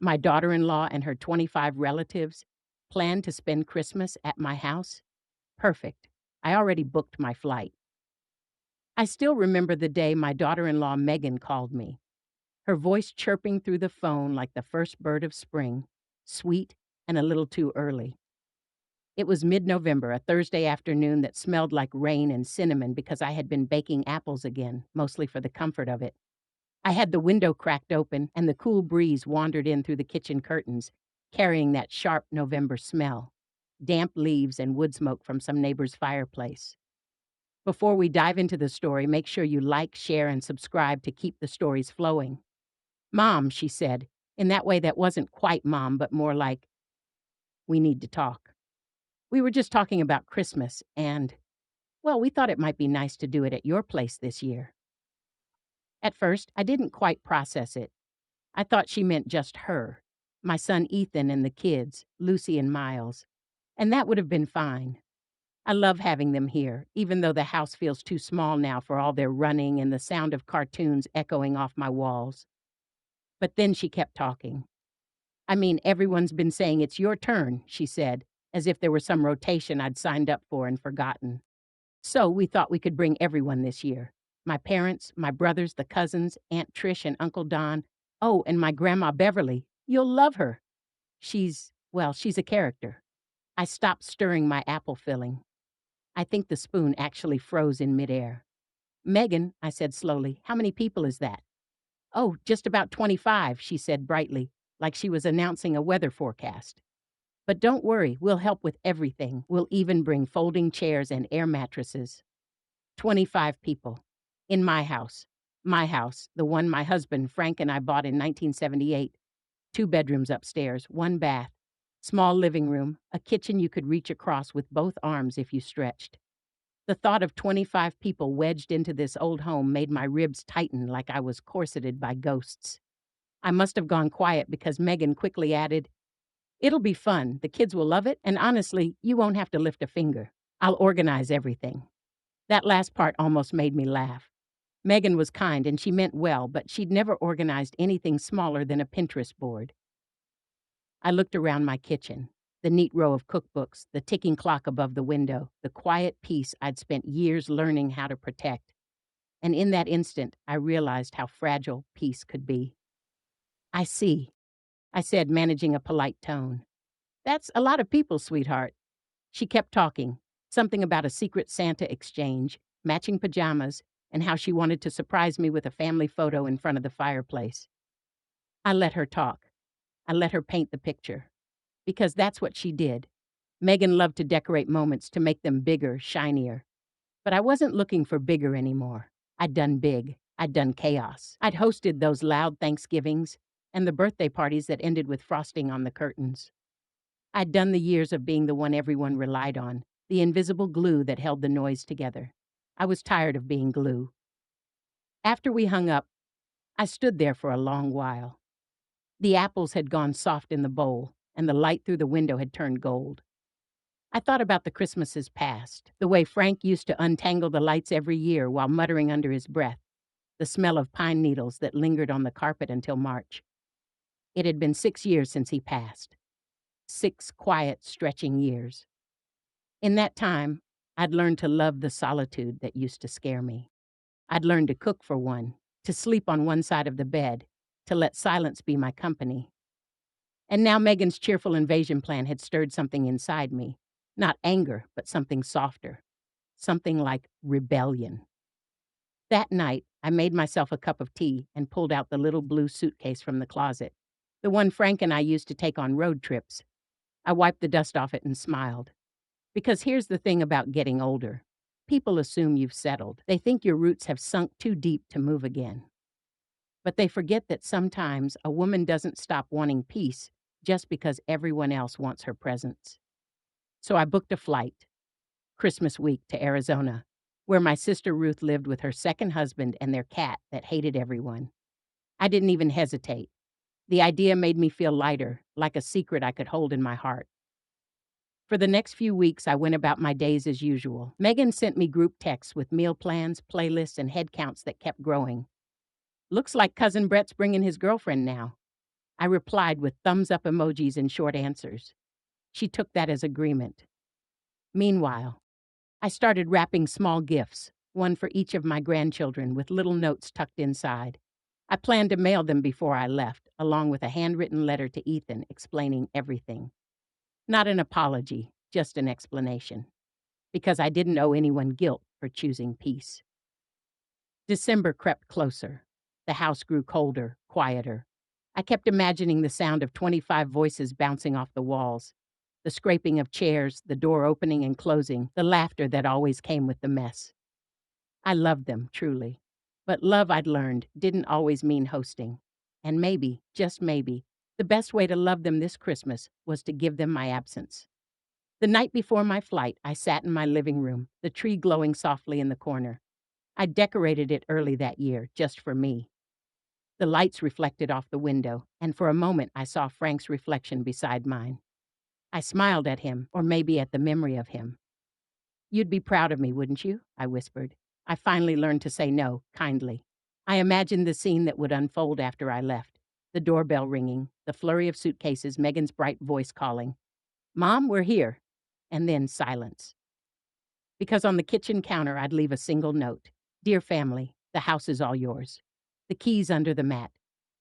My daughter-in-law and her 25 relatives plan to spend Christmas at my house? Perfect. I already booked my flight. I still remember the day my daughter-in-law Megan called me, her voice chirping through the phone like the first bird of spring, sweet and a little too early. It was mid-November, a Thursday afternoon that smelled like rain and cinnamon because I had been baking apples again, mostly for the comfort of it. I had the window cracked open, and the cool breeze wandered in through the kitchen curtains, carrying that sharp November smell, damp leaves and wood smoke from some neighbor's fireplace. Before we dive into the story, make sure you like, share, and subscribe to keep the stories flowing. Mom, she said, in that way that wasn't quite mom, but more like, we need to talk. We were just talking about Christmas, and, well, we thought it might be nice to do it at your place this year. At first, I didn't quite process it. I thought she meant just her, my son Ethan and the kids, Lucy and Miles, and that would have been fine. I love having them here, even though the house feels too small now for all their running and the sound of cartoons echoing off my walls. But then she kept talking. I mean, everyone's been saying it's your turn, she said, as if there were some rotation I'd signed up for and forgotten. So we thought we could bring everyone this year. My parents, my brothers, the cousins, Aunt Trish and Uncle Don. Oh, and my Grandma Beverly. You'll love her. She's a character. I stopped stirring my apple filling. I think the spoon actually froze in midair. Megan, I said slowly, how many people is that? Oh, just about 25, she said brightly, like she was announcing a weather forecast. But don't worry, we'll help with everything. We'll even bring folding chairs and air mattresses. 25 people. In my house. My house, the one my husband, Frank, and I bought in 1978. 2 bedrooms upstairs, 1 bath, small living room, a kitchen you could reach across with both arms if you stretched. The thought of 25 people wedged into this old home made my ribs tighten like I was corseted by ghosts. I must have gone quiet because Megan quickly added, it'll be fun, the kids will love it, and honestly, you won't have to lift a finger. I'll organize everything. That last part almost made me laugh. Megan was kind and she meant well, but she'd never organized anything smaller than a Pinterest board. I looked around my kitchen, the neat row of cookbooks, the ticking clock above the window, the quiet peace I'd spent years learning how to protect. And in that instant, I realized how fragile peace could be. I see, I said, managing a polite tone. That's a lot of people, sweetheart. She kept talking, something about a secret Santa exchange, matching pajamas, and how she wanted to surprise me with a family photo in front of the fireplace. I let her talk. I let her paint the picture. Because that's what she did. Megan loved to decorate moments to make them bigger, shinier. But I wasn't looking for bigger anymore. I'd done big. I'd done chaos. I'd hosted those loud Thanksgivings and the birthday parties that ended with frosting on the curtains. I'd done the years of being the one everyone relied on, the invisible glue that held the noise together. I was tired of being glue. After we hung up, I stood there for a long while. The apples had gone soft in the bowl, and the light through the window had turned gold. I thought about the Christmases past, the way Frank used to untangle the lights every year while muttering under his breath, the smell of pine needles that lingered on the carpet until March. It had been 6 years since he passed. 6 quiet, stretching years. In that time, I'd learned to love the solitude that used to scare me. I'd learned to cook for one, to sleep on one side of the bed, to let silence be my company. And now Megan's cheerful invasion plan had stirred something inside me. Not anger, but something softer. Something like rebellion. That night, I made myself a cup of tea and pulled out the little blue suitcase from the closet, the one Frank and I used to take on road trips. I wiped the dust off it and smiled. Because here's the thing about getting older. People assume you've settled. They think your roots have sunk too deep to move again. But they forget that sometimes a woman doesn't stop wanting peace just because everyone else wants her presence. So I booked a flight, Christmas week, to Arizona, where my sister Ruth lived with her second husband and their cat that hated everyone. I didn't even hesitate. The idea made me feel lighter, like a secret I could hold in my heart. For the next few weeks, I went about my days as usual. Megan sent me group texts with meal plans, playlists, and head counts that kept growing. Looks like Cousin Brett's bringing his girlfriend now. I replied with thumbs up emojis and short answers. She took that as agreement. Meanwhile, I started wrapping small gifts, one for each of my grandchildren with little notes tucked inside. I planned to mail them before I left, along with a handwritten letter to Ethan explaining everything. Not an apology, just an explanation, because I didn't owe anyone guilt for choosing peace. December crept closer. The house grew colder, quieter. I kept imagining the sound of 25 voices bouncing off the walls, the scraping of chairs, the door opening and closing, the laughter that always came with the mess. I loved them, truly. But love, I'd learned, didn't always mean hosting. And maybe, just maybe, the best way to love them this Christmas was to give them my absence. The night before my flight, I sat in my living room, the tree glowing softly in the corner. I decorated it early that year, just for me. The lights reflected off the window, and for a moment I saw Frank's reflection beside mine. I smiled at him, or maybe at the memory of him. "You'd be proud of me, wouldn't you?" I whispered. I finally learned to say no, kindly. I imagined the scene that would unfold after I left. The doorbell ringing, the flurry of suitcases, Megan's bright voice calling, "Mom, we're here." And then silence. Because on the kitchen counter I'd leave a single note. "Dear family, the house is all yours. The keys under the mat.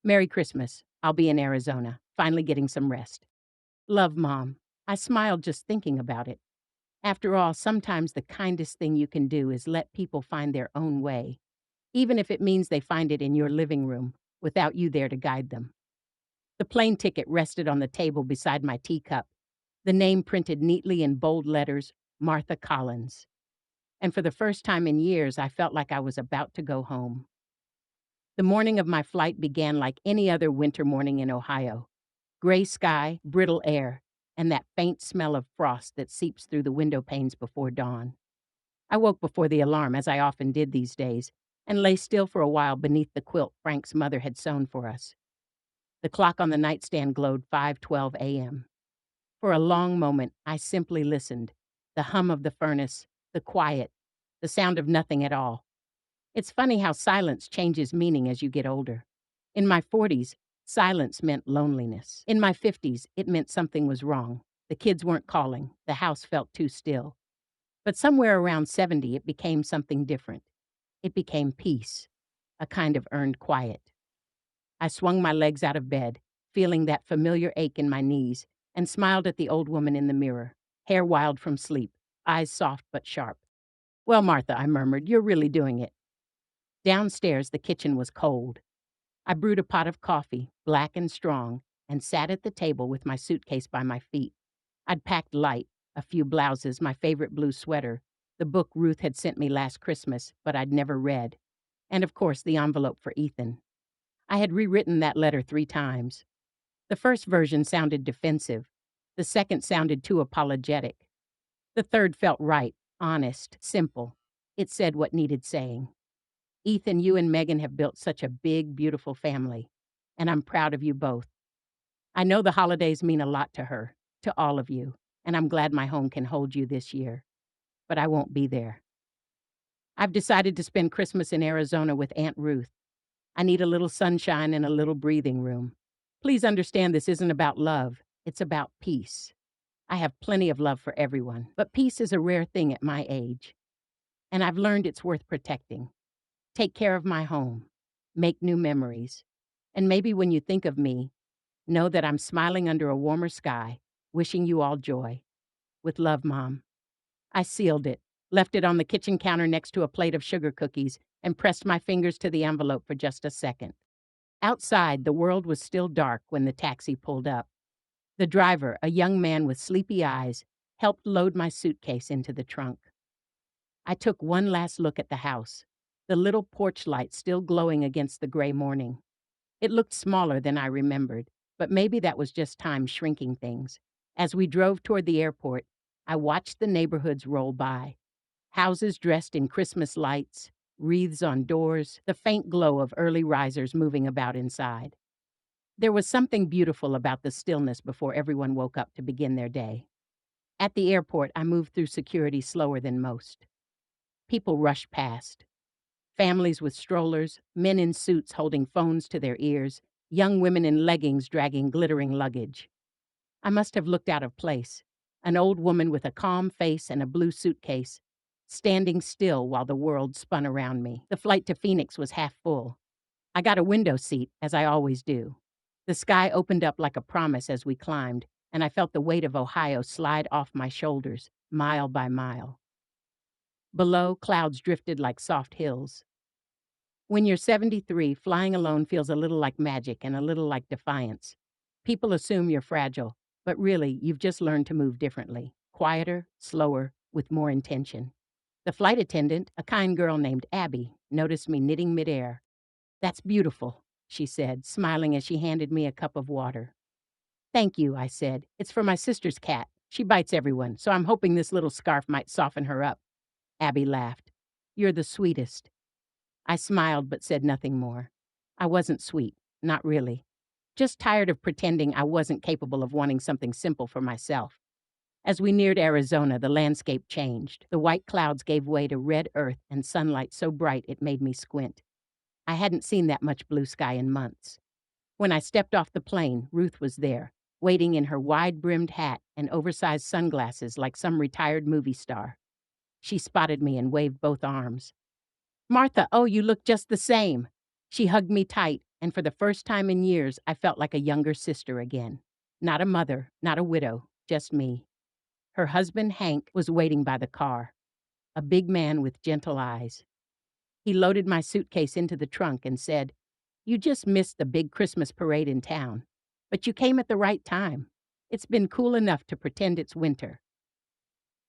Merry Christmas. I'll be in Arizona, finally getting some rest. Love, Mom." I smiled just thinking about it. After all, sometimes the kindest thing you can do is let people find their own way, even if it means they find it in your living room without you there to guide them. The plane ticket rested on the table beside my teacup, the name printed neatly in bold letters, Martha Collins. And for the first time in years, I felt like I was about to go home. The morning of my flight began like any other winter morning in Ohio. Gray sky, brittle air, and that faint smell of frost that seeps through the window panes before dawn. I woke before the alarm, as I often did these days, and lay still for a while beneath the quilt Frank's mother had sewn for us. The clock on the nightstand glowed 5:12 a.m. For a long moment, I simply listened. The hum of the furnace, the quiet, the sound of nothing at all. It's funny how silence changes meaning as you get older. In my 40s, silence meant loneliness. In my 50s, it meant something was wrong. The kids weren't calling. The house felt too still. But somewhere around 70, it became something different. It became peace, a kind of earned quiet. I swung my legs out of bed, feeling that familiar ache in my knees, and smiled at the old woman in the mirror, hair wild from sleep, eyes soft but sharp. "Well, Martha," I murmured, "you're really doing it." Downstairs, the kitchen was cold. I brewed a pot of coffee, black and strong, and sat at the table with my suitcase by my feet. I'd packed light, a few blouses, my favorite blue sweater, the book Ruth had sent me last Christmas, but I'd never read, and of course the envelope for Ethan. I had rewritten that letter 3 times. The first version sounded defensive. The second sounded too apologetic. The third felt right, honest, simple. It said what needed saying. "Ethan, you and Megan have built such a big, beautiful family, and I'm proud of you both. I know the holidays mean a lot to her, to all of you, and I'm glad my home can hold you this year. But I won't be there. I've decided to spend Christmas in Arizona with Aunt Ruth. I need a little sunshine and a little breathing room. Please understand this isn't about love, it's about peace. I have plenty of love for everyone, but peace is a rare thing at my age, and I've learned it's worth protecting. Take care of my home, make new memories, and maybe when you think of me, know that I'm smiling under a warmer sky, wishing you all joy. With love, Mom." I sealed it, left it on the kitchen counter next to a plate of sugar cookies, and pressed my fingers to the envelope for just a second. Outside, the world was still dark when the taxi pulled up. The driver, a young man with sleepy eyes, helped load my suitcase into the trunk. I took one last look at the house, the little porch light still glowing against the gray morning. It looked smaller than I remembered, but maybe that was just time shrinking things. As we drove toward the airport, I watched the neighborhoods roll by. Houses dressed in Christmas lights, wreaths on doors, the faint glow of early risers moving about inside. There was something beautiful about the stillness before everyone woke up to begin their day. At the airport, I moved through security slower than most. People rushed past. Families with strollers, men in suits holding phones to their ears, young women in leggings dragging glittering luggage. I must have looked out of place. An old woman with a calm face and a blue suitcase, standing still while the world spun around me. The flight to Phoenix was half full. I got a window seat, as I always do. The sky opened up like a promise as we climbed, and I felt the weight of Ohio slide off my shoulders, mile by mile. Below, clouds drifted like soft hills. When you're 73, flying alone feels a little like magic and a little like defiance. People assume you're fragile, but really, you've just learned to move differently, quieter, slower, with more intention. The flight attendant, a kind girl named Abby, noticed me knitting midair. "That's beautiful," she said, smiling as she handed me a cup of water. "Thank you," I said. "It's for my sister's cat. She bites everyone, so I'm hoping this little scarf might soften her up." Abby laughed. "You're the sweetest." I smiled but said nothing more. I wasn't sweet, not really. Just tired of pretending I wasn't capable of wanting something simple for myself. As we neared Arizona, the landscape changed. The white clouds gave way to red earth and sunlight so bright it made me squint. I hadn't seen that much blue sky in months. When I stepped off the plane, Ruth was there, waiting in her wide-brimmed hat and oversized sunglasses like some retired movie star. She spotted me and waved both arms. "Martha, oh, you look just the same." She hugged me tight, and for the first time in years, I felt like a younger sister again. Not a mother, not a widow, just me. Her husband, Hank, was waiting by the car, a big man with gentle eyes. He loaded my suitcase into the trunk and said, "You just missed the big Christmas parade in town, but you came at the right time. It's been cool enough to pretend it's winter."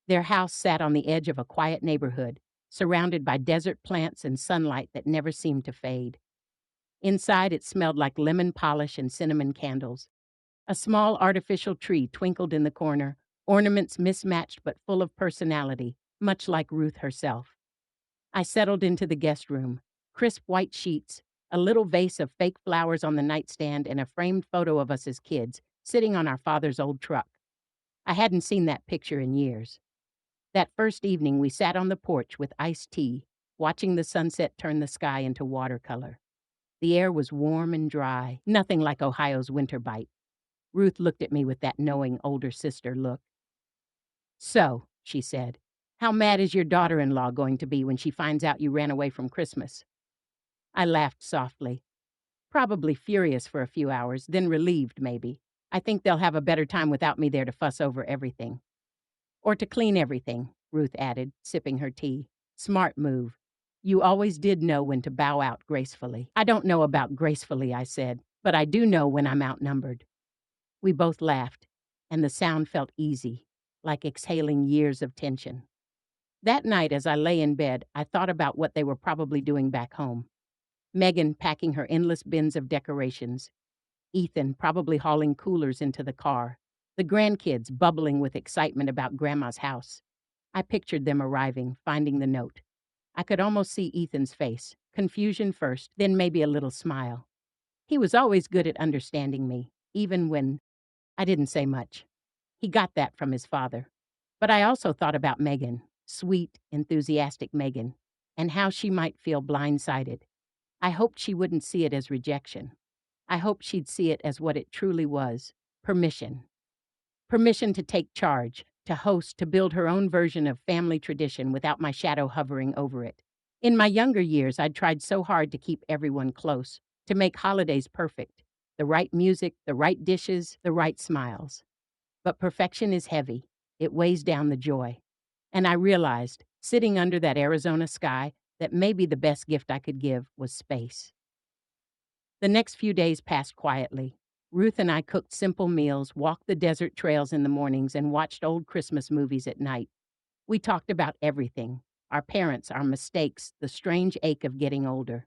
Their house sat on the edge of a quiet neighborhood, surrounded by desert plants and sunlight that never seemed to fade. Inside, it smelled like lemon polish and cinnamon candles. A small artificial tree twinkled in the corner, ornaments mismatched but full of personality, much like Ruth herself. I settled into the guest room. Crisp white sheets, a little vase of fake flowers on the nightstand, and a framed photo of us as kids, sitting on our father's old truck. I hadn't seen that picture in years. That first evening, we sat on the porch with iced tea, watching the sunset turn the sky into watercolor. The air was warm and dry, nothing like Ohio's winter bite. Ruth looked at me with that knowing older sister look. "So," she said, "how mad is your daughter-in-law going to be when she finds out you ran away from Christmas?" I laughed softly. "Probably furious for a few hours, then relieved, maybe. I think they'll have a better time without me there to fuss over everything." "Or to clean everything," Ruth added, sipping her tea. "Smart move. You always did know when to bow out gracefully." "I don't know about gracefully," I said, "but I do know when I'm outnumbered." We both laughed, and the sound felt easy, like exhaling years of tension. That night, as I lay in bed, I thought about what they were probably doing back home. Megan packing her endless bins of decorations. Ethan probably hauling coolers into the car. The grandkids bubbling with excitement about Grandma's house. I pictured them arriving, finding the note. I could almost see Ethan's face, confusion first, then maybe a little smile. He was always good at understanding me, even when I didn't say much. He got that from his father. But I also thought about Megan, sweet, enthusiastic Megan, and how she might feel blindsided. I hoped she wouldn't see it as rejection. I hoped she'd see it as what it truly was, permission. Permission to take charge, to host, to build her own version of family tradition without my shadow hovering over it. In my younger years, I'd tried so hard to keep everyone close, to make holidays perfect. The right music, the right dishes, the right smiles. But perfection is heavy. It weighs down the joy. And I realized, sitting under that Arizona sky, that maybe the best gift I could give was space. The next few days passed quietly. Ruth and I cooked simple meals, walked the desert trails in the mornings, and watched old Christmas movies at night. We talked about everything: our parents, our mistakes, the strange ache of getting older.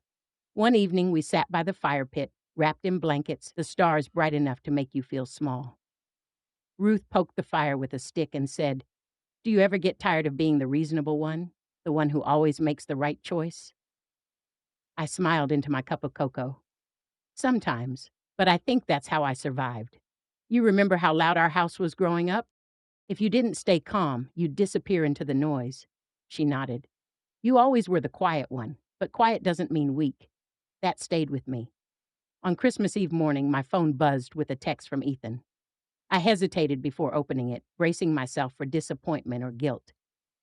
One evening, we sat by the fire pit, wrapped in blankets, the stars bright enough to make you feel small. Ruth poked the fire with a stick and said, "Do you ever get tired of being the reasonable one? The one who always makes the right choice?" I smiled into my cup of cocoa. "Sometimes, but I think that's how I survived. You remember how loud our house was growing up? If you didn't stay calm, you'd disappear into the noise." She nodded. "You always were the quiet one, but quiet doesn't mean weak." That stayed with me. On Christmas Eve morning, my phone buzzed with a text from Ethan. I hesitated before opening it, bracing myself for disappointment or guilt.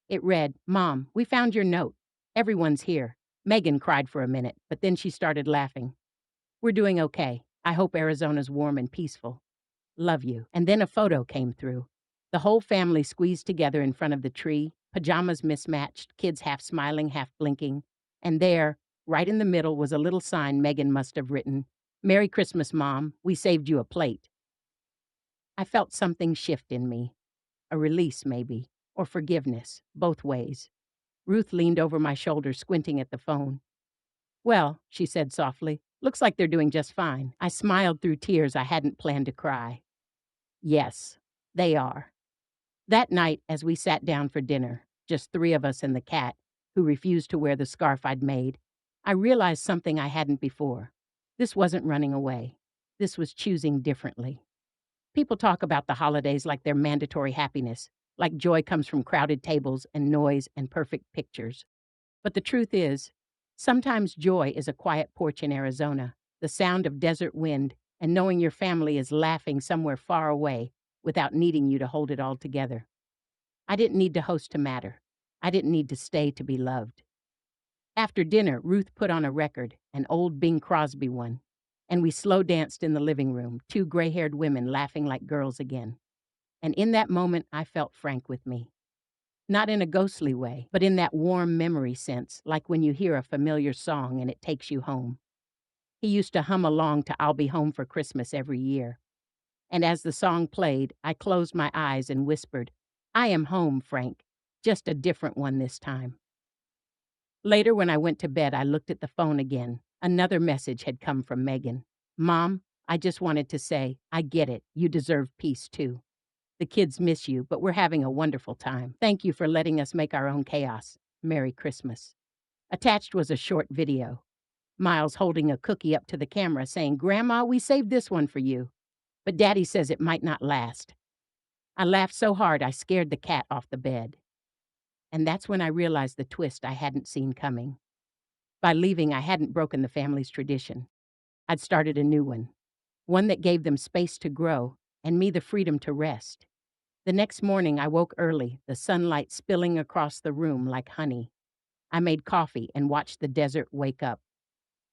It read, "Mom, we found your note. Everyone's here." Megan cried for a minute, but then she started laughing. "We're doing okay. I hope Arizona's warm and peaceful. Love you." And then a photo came through. The whole family squeezed together in front of the tree, pajamas mismatched, kids half smiling, half blinking. And there, right in the middle, was a little sign Megan must have written, "Merry Christmas, Mom. We saved you a plate." I felt something shift in me. A release, maybe, or forgiveness, both ways. Ruth leaned over my shoulder, squinting at the phone. "Well," she said softly, "looks like they're doing just fine." I smiled through tears I hadn't planned to cry. Yes, they are. That night, as we sat down for dinner, just three of us and the cat, who refused to wear the scarf I'd made, I realized something I hadn't before. This wasn't running away. This was choosing differently. People talk about the holidays like they're mandatory happiness, like joy comes from crowded tables and noise and perfect pictures. But the truth is, sometimes joy is a quiet porch in Arizona, the sound of desert wind, and knowing your family is laughing somewhere far away without needing you to hold it all together. I didn't need to host to matter. I didn't need to stay to be loved. After dinner, Ruth put on a record, an old Bing Crosby one, and we slow danced in the living room, two gray haired women laughing like girls again. And in that moment, I felt Frank with me. Not in a ghostly way, but in that warm memory sense, like when you hear a familiar song and it takes you home. He used to hum along to "I'll Be Home for Christmas" every year. And as the song played, I closed my eyes and whispered, "I am home, Frank, just a different one this time." Later, when I went to bed, I looked at the phone again. Another message had come from Megan. "Mom, I just wanted to say, I get it. You deserve peace too. The kids miss you, but we're having a wonderful time. Thank you for letting us make our own chaos. Merry Christmas." Attached was a short video. Miles holding a cookie up to the camera saying, "Grandma, we saved this one for you. But Daddy says it might not last." I laughed so hard I scared the cat off the bed. And that's when I realized the twist I hadn't seen coming. By leaving, I hadn't broken the family's tradition. I'd started a new one that gave them space to grow and me the freedom to rest. The next morning, I woke early, the sunlight spilling across the room like honey. I made coffee and watched the desert wake up.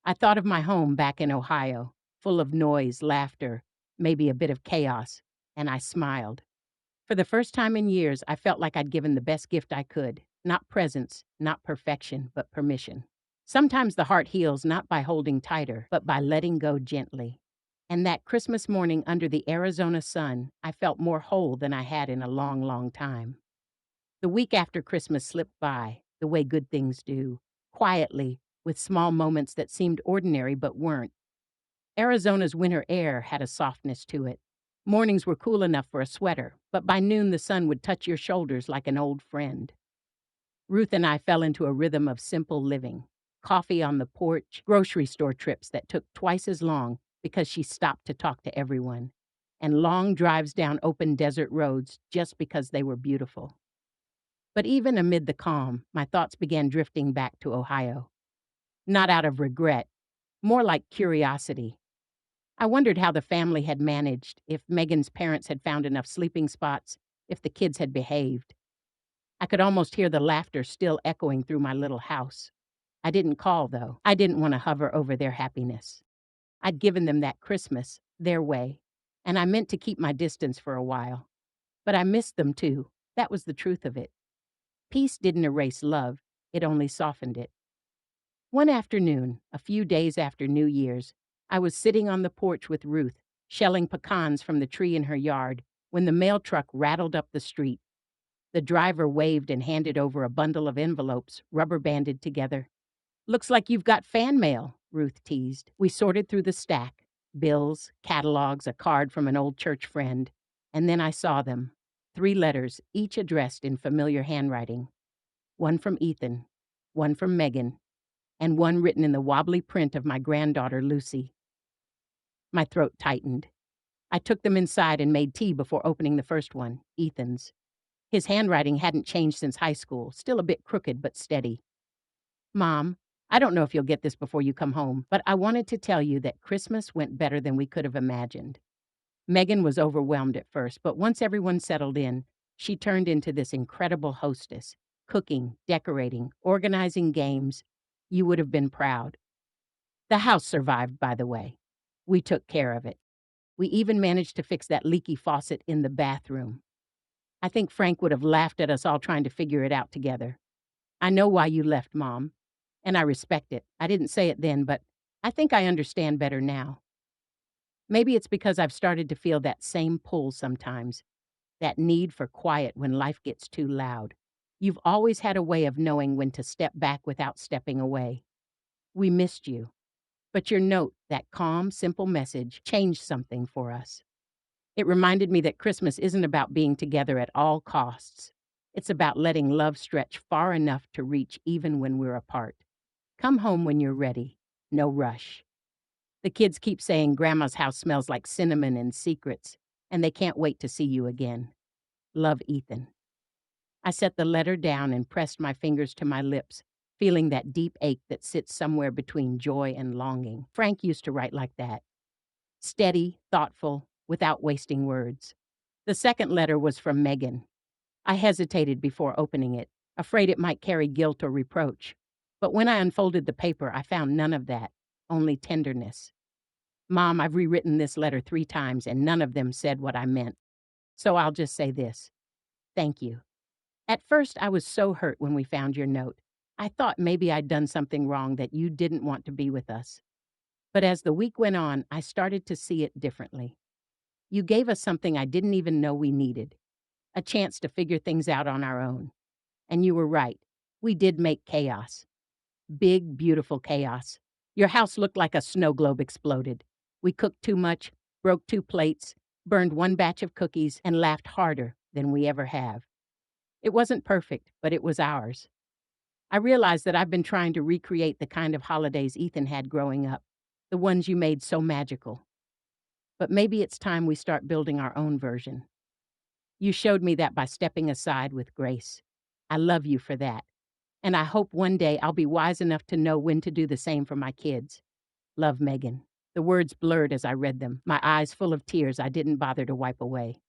I thought of my home back in Ohio, full of noise, laughter, maybe a bit of chaos, and I smiled. For the first time in years, I felt like I'd given the best gift I could. Not presents, not perfection, but permission. Sometimes the heart heals not by holding tighter, but by letting go gently. And that Christmas morning under the Arizona sun, I felt more whole than I had in a long, long time. The week after Christmas slipped by, the way good things do, quietly, with small moments that seemed ordinary but weren't. Arizona's winter air had a softness to it. Mornings were cool enough for a sweater, but by noon the sun would touch your shoulders like an old friend. Ruth and I fell into a rhythm of simple living. Coffee on the porch, grocery store trips that took twice as long because she stopped to talk to everyone, and long drives down open desert roads just because they were beautiful. But even amid the calm, my thoughts began drifting back to Ohio. Not out of regret, more like curiosity. I wondered how the family had managed, if Megan's parents had found enough sleeping spots, if the kids had behaved. I could almost hear the laughter still echoing through my little house. I didn't call, though. I didn't want to hover over their happiness. I'd given them that Christmas, their way, and I meant to keep my distance for a while. But I missed them, too. That was the truth of it. Peace didn't erase love, it only softened it. One afternoon, a few days after New Year's, I was sitting on the porch with Ruth, shelling pecans from the tree in her yard, when the mail truck rattled up the street. The driver waved and handed over a bundle of envelopes, rubber banded together. "Looks like you've got fan mail," Ruth teased. We sorted through the stack, bills, catalogs, a card from an old church friend, and then I saw them. 3 letters, each addressed in familiar handwriting. One from Ethan, one from Megan, and one written in the wobbly print of my granddaughter, Lucy. My throat tightened. I took them inside and made tea before opening the first one, Ethan's. His handwriting hadn't changed since high school, still a bit crooked but steady. "Mom, I don't know if you'll get this before you come home, but I wanted to tell you that Christmas went better than we could have imagined. Megan was overwhelmed at first, but once everyone settled in, she turned into this incredible hostess, cooking, decorating, organizing games. You would have been proud. The house survived, by the way. We took care of it. We even managed to fix that leaky faucet in the bathroom. I think Frank would have laughed at us all trying to figure it out together. I know why you left, Mom, and I respect it. I didn't say it then, but I think I understand better now. Maybe it's because I've started to feel that same pull sometimes, that need for quiet when life gets too loud. You've always had a way of knowing when to step back without stepping away. We missed you, but your note, that calm, simple message, changed something for us. It reminded me that Christmas isn't about being together at all costs. It's about letting love stretch far enough to reach even when we're apart. Come home when you're ready. No rush. The kids keep saying Grandma's house smells like cinnamon and secrets, and they can't wait to see you again. Love, Ethan. I set the letter down and pressed my fingers to my lips, feeling that deep ache that sits somewhere between joy and longing. Frank used to write like that. Steady, thoughtful, without wasting words. The second letter was from Megan. I hesitated before opening it, afraid it might carry guilt or reproach. But when I unfolded the paper, I found none of that, only tenderness. Mom, I've rewritten this letter 3 times, and none of them said what I meant. So I'll just say this. Thank you. At first, I was so hurt when we found your note. I thought maybe I'd done something wrong that you didn't want to be with us. But as the week went on, I started to see it differently. You gave us something I didn't even know we needed, a chance to figure things out on our own. And you were right. We did make chaos. Big, beautiful chaos. Your house looked like a snow globe exploded. We cooked too much, broke 2 plates, burned 1 batch of cookies, and laughed harder than we ever have. It wasn't perfect, but it was ours. I realized that I've been trying to recreate the kind of holidays Ethan had growing up, the ones you made so magical. But maybe it's time we start building our own version. You showed me that by stepping aside with grace. I love you for that. And I hope one day I'll be wise enough to know when to do the same for my kids. Love, Megan. The words blurred as I read them, my eyes full of tears I didn't bother to wipe away.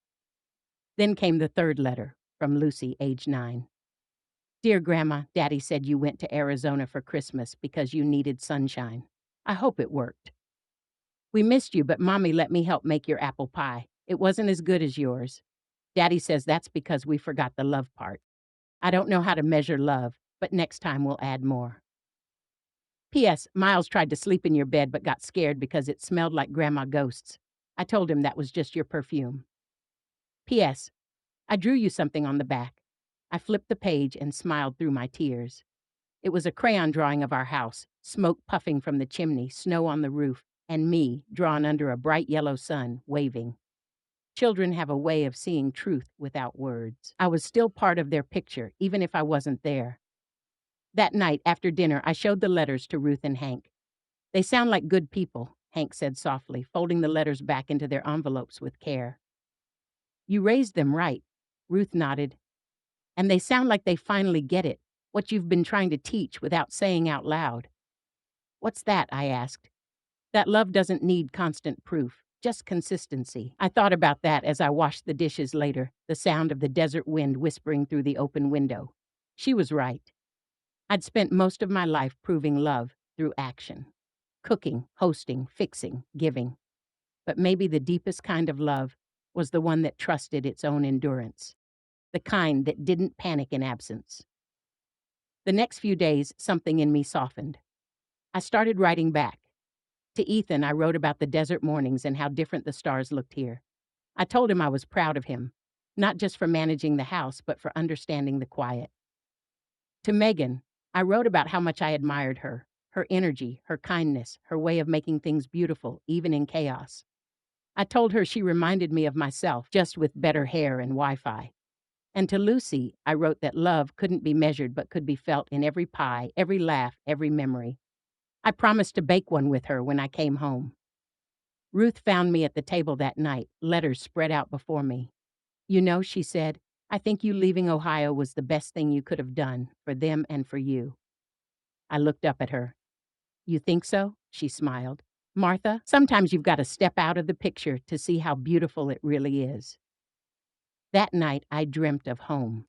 Then came the third letter, from Lucy, age 9. Dear Grandma, Daddy said you went to Arizona for Christmas because you needed sunshine. I hope it worked. We missed you, but Mommy let me help make your apple pie. It wasn't as good as yours. Daddy says that's because we forgot the love part. I don't know how to measure love, but next time we'll add more. P.S. Miles tried to sleep in your bed but got scared because it smelled like grandma ghosts. I told him that was just your perfume. P.S. I drew you something on the back. I flipped the page and smiled through my tears. It was a crayon drawing of our house, smoke puffing from the chimney, snow on the roof, and me drawn under a bright yellow sun, waving. Children have a way of seeing truth without words. I was still part of their picture, even if I wasn't there. That night, after dinner, I showed the letters to Ruth and Hank. They sound like good people, Hank said softly, folding the letters back into their envelopes with care. You raised them right, Ruth nodded. And they sound like they finally get it, what you've been trying to teach without saying out loud. What's that? I asked. That love doesn't need constant proof, just consistency. I thought about that as I washed the dishes later, the sound of the desert wind whispering through the open window. She was right. I'd spent most of my life proving love through action. Cooking, hosting, fixing, giving. But maybe the deepest kind of love was the one that trusted its own endurance. The kind that didn't panic in absence. The next few days, something in me softened. I started writing back. To Ethan, I wrote about the desert mornings and how different the stars looked here. I told him I was proud of him, not just for managing the house, but for understanding the quiet. To Megan, I wrote about how much I admired her, her energy, her kindness, her way of making things beautiful, even in chaos. I told her she reminded me of myself, just with better hair and Wi-Fi. And to Lucy, I wrote that love couldn't be measured but could be felt in every pie, every laugh, every memory. I promised to bake one with her when I came home. Ruth found me at the table that night, letters spread out before me. You know, she said, I think you leaving Ohio was the best thing you could have done for them and for you. I looked up at her. You think so? She smiled. Martha, sometimes you've got to step out of the picture to see how beautiful it really is. That night, I dreamt of home.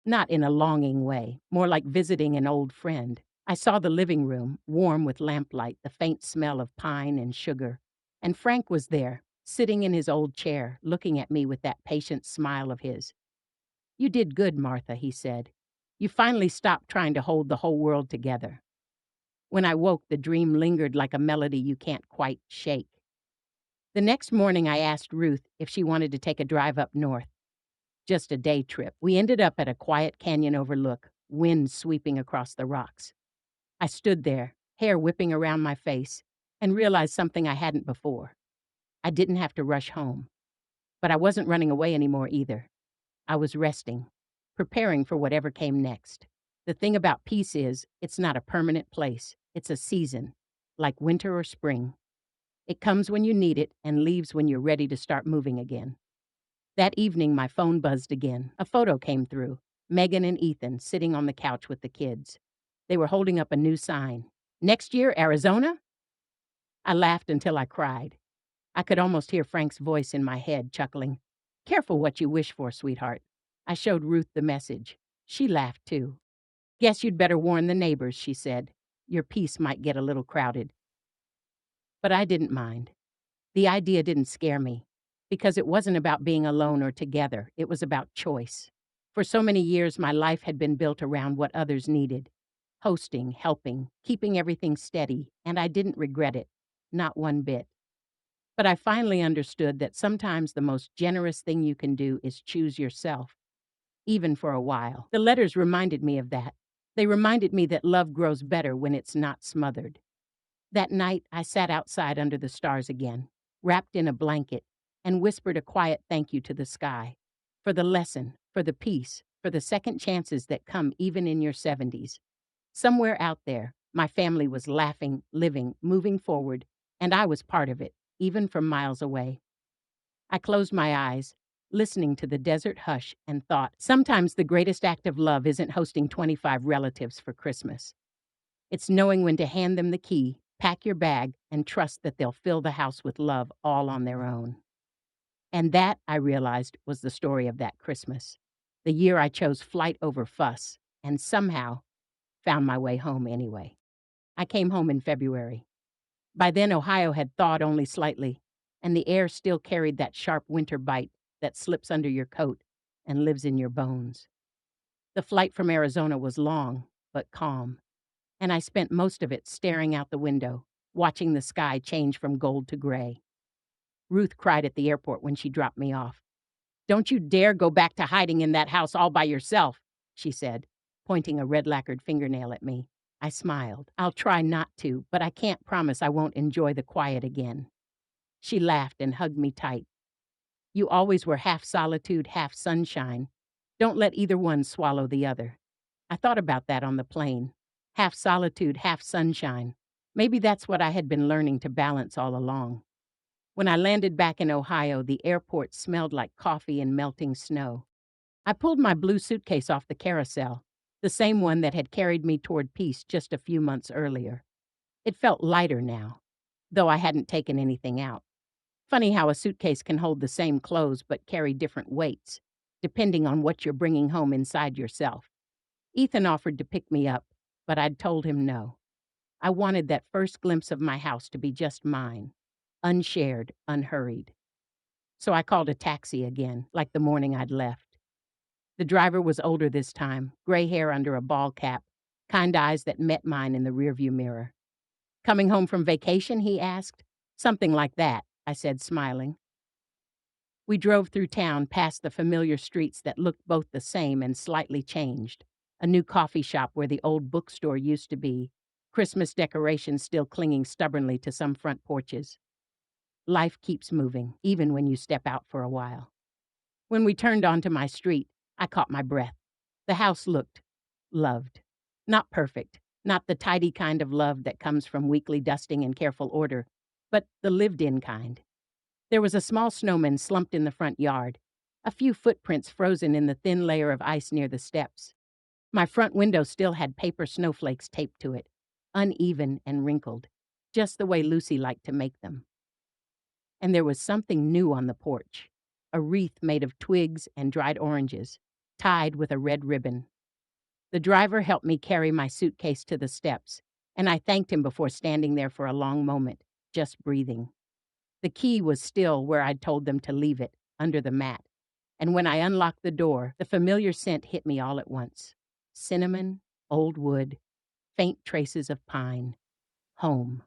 Not in a longing way, more like visiting an old friend. I saw the living room, warm with lamplight, the faint smell of pine and sugar. And Frank was there, sitting in his old chair, looking at me with that patient smile of his. You did good, Martha, he said. You finally stopped trying to hold the whole world together. When I woke, the dream lingered like a melody you can't quite shake. The next morning, I asked Ruth if she wanted to take a drive up north. Just a day trip. We ended up at a quiet canyon overlook, wind sweeping across the rocks. I stood there, hair whipping around my face, and realized something I hadn't before. I didn't have to rush home. But I wasn't running away anymore either. I was resting, preparing for whatever came next. The thing about peace is, it's not a permanent place. It's a season, like winter or spring. It comes when you need it and leaves when you're ready to start moving again. That evening, my phone buzzed again. A photo came through. Megan and Ethan sitting on the couch with the kids. They were holding up a new sign. Next year, Arizona? I laughed until I cried. I could almost hear Frank's voice in my head, chuckling. Careful what you wish for, sweetheart. I showed Ruth the message. She laughed, too. Guess you'd better warn the neighbors, she said. Your piece might get a little crowded. But I didn't mind. The idea didn't scare me, because it wasn't about being alone or together. It was about choice. For so many years, my life had been built around what others needed. Hosting, helping, keeping everything steady, and I didn't regret it. Not one bit. But I finally understood that sometimes the most generous thing you can do is choose yourself, even for a while. The letters reminded me of that. They reminded me that love grows better when it's not smothered. That night, I sat outside under the stars again, wrapped in a blanket, and whispered a quiet thank you to the sky. For the lesson, for the peace, for the second chances that come even in your 70s. Somewhere out there, my family was laughing, living, moving forward, and I was part of it, even from miles away. I closed my eyes, listening to the desert hush, and thought, sometimes the greatest act of love isn't hosting 25 relatives for Christmas. It's knowing when to hand them the key, pack your bag, and trust that they'll fill the house with love all on their own. And that, I realized, was the story of that Christmas. The year I chose flight over fuss, and somehow found my way home anyway. I came home in February. By then, Ohio had thawed only slightly, and the air still carried that sharp winter bite that slips under your coat and lives in your bones. The flight from Arizona was long, but calm, and I spent most of it staring out the window, watching the sky change from gold to gray. Ruth cried at the airport when she dropped me off. Don't you dare go back to hiding in that house all by yourself, she said, pointing a red-lacquered fingernail at me. I smiled. I'll try not to, but I can't promise I won't enjoy the quiet again. She laughed and hugged me tight. You always were half solitude, half sunshine. Don't let either one swallow the other. I thought about that on the plane. Half solitude, half sunshine. Maybe that's what I had been learning to balance all along. When I landed back in Ohio, the airport smelled like coffee and melting snow. I pulled my blue suitcase off the carousel, the same one that had carried me toward peace just a few months earlier. It felt lighter now, though I hadn't taken anything out. Funny how a suitcase can hold the same clothes but carry different weights, depending on what you're bringing home inside yourself. Ethan offered to pick me up, but I'd told him no. I wanted that first glimpse of my house to be just mine, unshared, unhurried. So I called a taxi again, like the morning I'd left. The driver was older this time, gray hair under a ball cap, kind eyes that met mine in the rearview mirror. Coming home from vacation, he asked. Something like that, I said, smiling. We drove through town past the familiar streets that looked both the same and slightly changed. A new coffee shop where the old bookstore used to be, Christmas decorations still clinging stubbornly to some front porches. Life keeps moving, even when you step out for a while. When we turned onto my street, I caught my breath. The house looked loved. Not perfect, not the tidy kind of love that comes from weekly dusting and careful order, but the lived-in kind. There was a small snowman slumped in the front yard, a few footprints frozen in the thin layer of ice near the steps. My front window still had paper snowflakes taped to it, uneven and wrinkled, just the way Lucy liked to make them. And there was something new on the porch, a wreath made of twigs and dried oranges, tied with a red ribbon. The driver helped me carry my suitcase to the steps, and I thanked him before standing there for a long moment, just breathing. The key was still where I'd told them to leave it, under the mat. And when I unlocked the door, the familiar scent hit me all at once. Cinnamon, old wood, faint traces of pine. Home.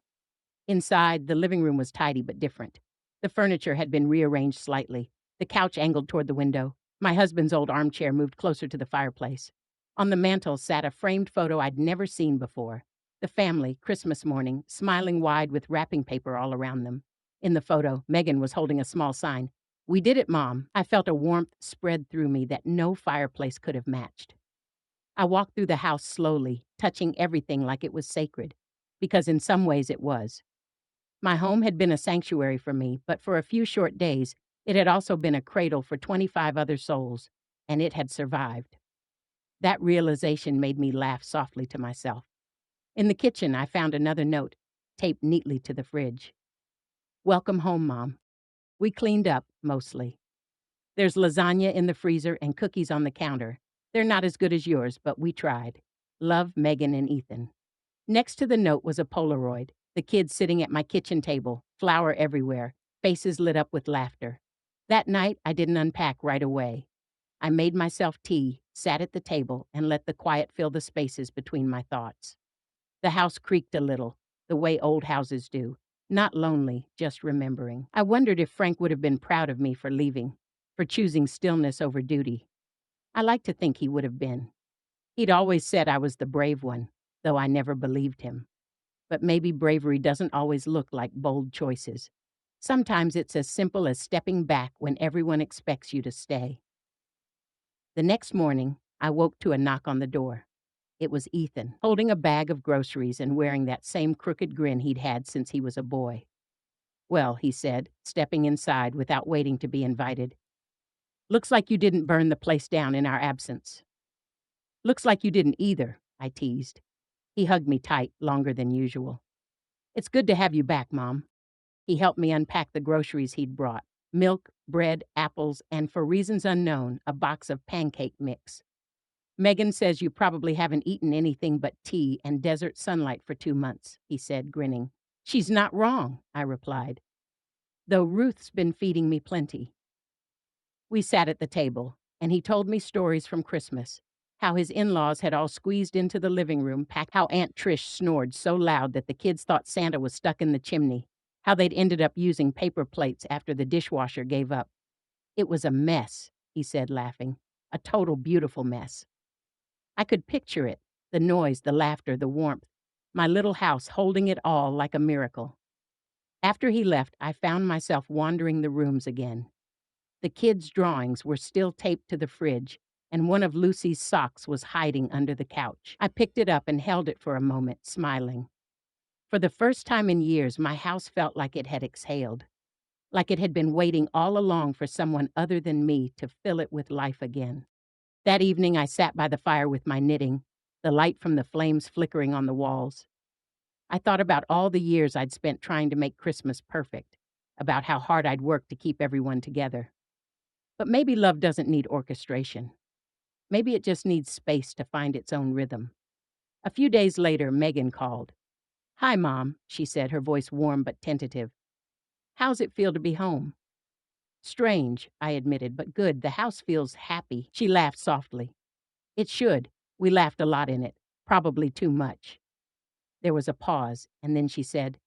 Inside, the living room was tidy but different. The furniture had been rearranged slightly, the couch angled toward the window. My husband's old armchair moved closer to the fireplace. On the mantel sat a framed photo I'd never seen before. The family, Christmas morning, smiling wide with wrapping paper all around them. In the photo, Megan was holding a small sign. "We did it, Mom." I felt a warmth spread through me that no fireplace could have matched. I walked through the house slowly, touching everything like it was sacred, because in some ways it was. My home had been a sanctuary for me, but for a few short days, it had also been a cradle for 25 other souls, and it had survived. That realization made me laugh softly to myself. In the kitchen, I found another note, taped neatly to the fridge. "Welcome home, Mom. We cleaned up, mostly. There's lasagna in the freezer and cookies on the counter. They're not as good as yours, but we tried. Love, Megan and Ethan." Next to the note was a Polaroid, the kids sitting at my kitchen table, flour everywhere, faces lit up with laughter. That night, I didn't unpack right away. I made myself tea, sat at the table, and let the quiet fill the spaces between my thoughts. The house creaked a little, the way old houses do. Not lonely, just remembering. I wondered if Frank would have been proud of me for leaving, for choosing stillness over duty. I like to think he would have been. He'd always said I was the brave one, though I never believed him. But maybe bravery doesn't always look like bold choices. Sometimes it's as simple as stepping back when everyone expects you to stay. The next morning, I woke to a knock on the door. It was Ethan, holding a bag of groceries and wearing that same crooked grin he'd had since he was a boy. "Well," he said, stepping inside without waiting to be invited. "Looks like you didn't burn the place down in our absence." "Looks like you didn't either," I teased. He hugged me tight, longer than usual. "It's good to have you back, Mom." He helped me unpack the groceries he'd brought: milk, bread, apples, and for reasons unknown, a box of pancake mix. "Megan says you probably haven't eaten anything but tea and desert sunlight for 2 months," he said, grinning. "She's not wrong," I replied, "though Ruth's been feeding me plenty." We sat at the table, and he told me stories from Christmas, how his in-laws had all squeezed into the living room, packed, how Aunt Trish snored so loud that the kids thought Santa was stuck in the chimney, how they'd ended up using paper plates after the dishwasher gave up. "It was a mess," he said, laughing, "a total beautiful mess." I could picture it, the noise, the laughter, the warmth, my little house holding it all like a miracle. After he left, I found myself wandering the rooms again. The kids' drawings were still taped to the fridge, and one of Lucy's socks was hiding under the couch. I picked it up and held it for a moment, smiling. For the first time in years, my house felt like it had exhaled, like it had been waiting all along for someone other than me to fill it with life again. That evening, I sat by the fire with my knitting, the light from the flames flickering on the walls. I thought about all the years I'd spent trying to make Christmas perfect, about how hard I'd worked to keep everyone together. But maybe love doesn't need orchestration. Maybe it just needs space to find its own rhythm. A few days later, Megan called. "Hi, Mom," she said, her voice warm but tentative. "How's it feel to be home?" "Strange," I admitted, "but good. The house feels happy." She laughed softly. "It should. We laughed a lot in it. Probably too much." There was a pause, and then she said,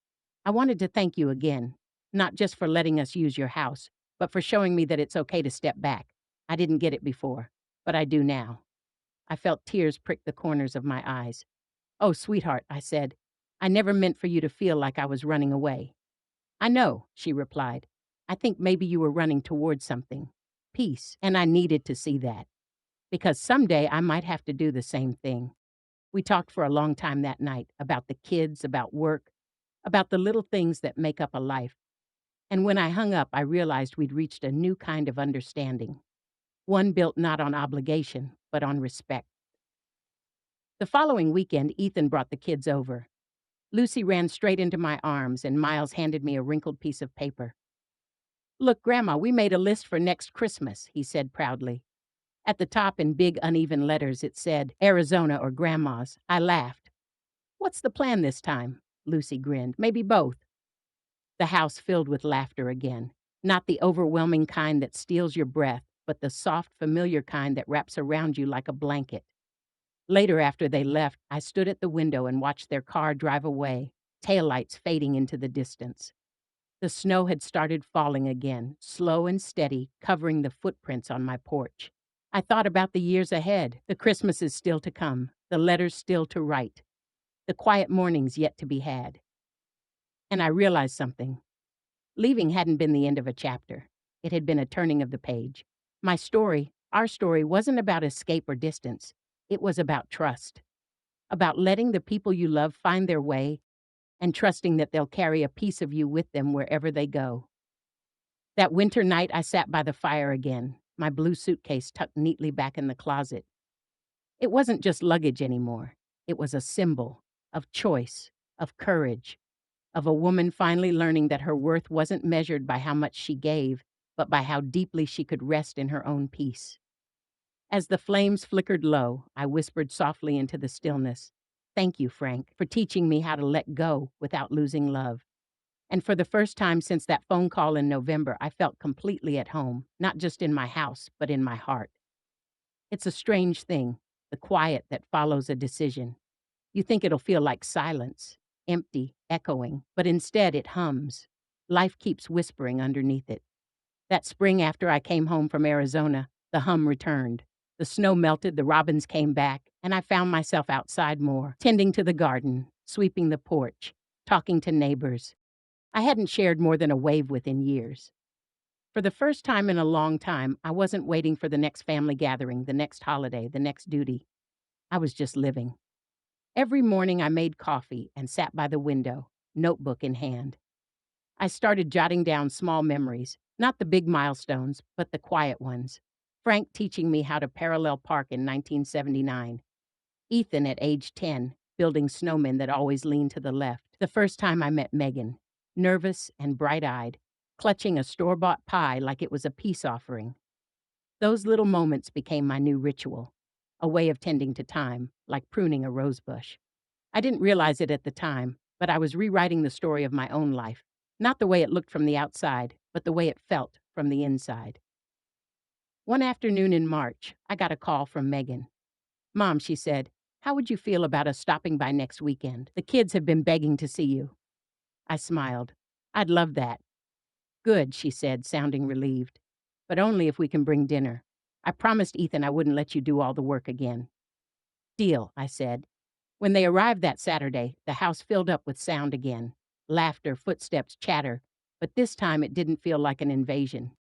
"I wanted to thank you again, not just for letting us use your house, but for showing me that it's okay to step back. I didn't get it before, but I do now." I felt tears prick the corners of my eyes. "Oh, sweetheart," I said, "I never meant for you to feel like I was running away." "I know," she replied. "I think maybe you were running towards something. Peace. And I needed to see that. Because someday I might have to do the same thing." We talked for a long time that night about the kids, about work, about the little things that make up a life. And when I hung up, I realized we'd reached a new kind of understanding, one built not on obligation, but on respect. The following weekend, Ethan brought the kids over. Lucy ran straight into my arms, and Miles handed me a wrinkled piece of paper. "Look, Grandma, we made a list for next Christmas," he said proudly. At the top, in big, uneven letters, it said, "Arizona or Grandma's." I laughed. "What's the plan this time?" Lucy grinned. "Maybe both." The house filled with laughter again. Not the overwhelming kind that steals your breath, but the soft, familiar kind that wraps around you like a blanket. Later, after they left, I stood at the window and watched their car drive away, taillights fading into the distance. The snow had started falling again, slow and steady, covering the footprints on my porch. I thought about the years ahead, the Christmases still to come, the letters still to write, the quiet mornings yet to be had. And I realized something. Leaving hadn't been the end of a chapter. It had been a turning of the page. My story, our story, wasn't about escape or distance. It was about trust, about letting the people you love find their way and trusting that they'll carry a piece of you with them wherever they go. That winter night, I sat by the fire again, my blue suitcase tucked neatly back in the closet. It wasn't just luggage anymore. It was a symbol of choice, of courage, of a woman finally learning that her worth wasn't measured by how much she gave, but by how deeply she could rest in her own peace. As the flames flickered low, I whispered softly into the stillness, "Thank you, Frank, for teaching me how to let go without losing love." And for the first time since that phone call in November, I felt completely at home, not just in my house, but in my heart. It's a strange thing, the quiet that follows a decision. You think it'll feel like silence, empty, echoing, but instead it hums. Life keeps whispering underneath it. That spring after I came home from Arizona, the hum returned. The snow melted, the robins came back, and I found myself outside more, tending to the garden, sweeping the porch, talking to neighbors I hadn't shared more than a wave with in years. For the first time in a long time, I wasn't waiting for the next family gathering, the next holiday, the next duty. I was just living. Every morning I made coffee and sat by the window, notebook in hand. I started jotting down small memories, not the big milestones, but the quiet ones. Frank teaching me how to parallel park in 1979. Ethan at age 10, building snowmen that always leaned to the left. The first time I met Megan, nervous and bright-eyed, clutching a store-bought pie like it was a peace offering. Those little moments became my new ritual, a way of tending to time, like pruning a rosebush. I didn't realize it at the time, but I was rewriting the story of my own life, not the way it looked from the outside, but the way it felt from the inside. One afternoon in March, I got a call from Megan. "Mom," she said, "how would you feel about us stopping by next weekend? The kids have been begging to see you." I smiled. "I'd love that." "Good," she said, sounding relieved. "But only if we can bring dinner. I promised Ethan I wouldn't let you do all the work again." "Deal," I said. When they arrived that Saturday, the house filled up with sound again. Laughter, footsteps, chatter. But this time it didn't feel like an invasion.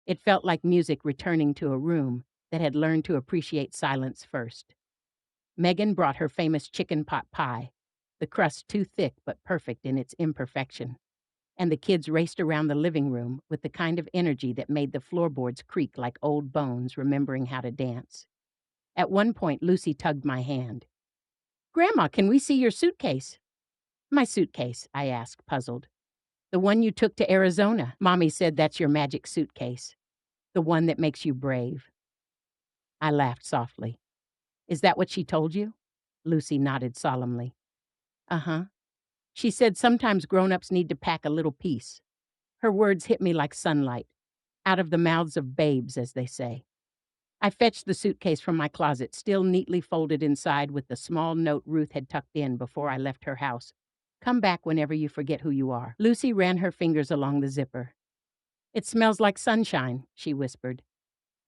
It felt like music returning to a room that had learned to appreciate silence first. Megan brought her famous chicken pot pie, the crust too thick but perfect in its imperfection. And the kids raced around the living room with the kind of energy that made the floorboards creak like old bones remembering how to dance. At one point, Lucy tugged my hand. "Grandma, can we see your suitcase?" "My suitcase?" I asked, puzzled. "The one you took to Arizona. Mommy said that's your magic suitcase. The one that makes you brave." I laughed softly. "Is that what she told you?" Lucy nodded solemnly. "Uh-huh. She said sometimes grown-ups need to pack a little peace." Her words hit me like sunlight, out of the mouths of babes, as they say. I fetched the suitcase from my closet, still neatly folded inside with the small note Ruth had tucked in before I left her house. "Come back whenever you forget who you are." Lucy ran her fingers along the zipper. "It smells like sunshine," she whispered.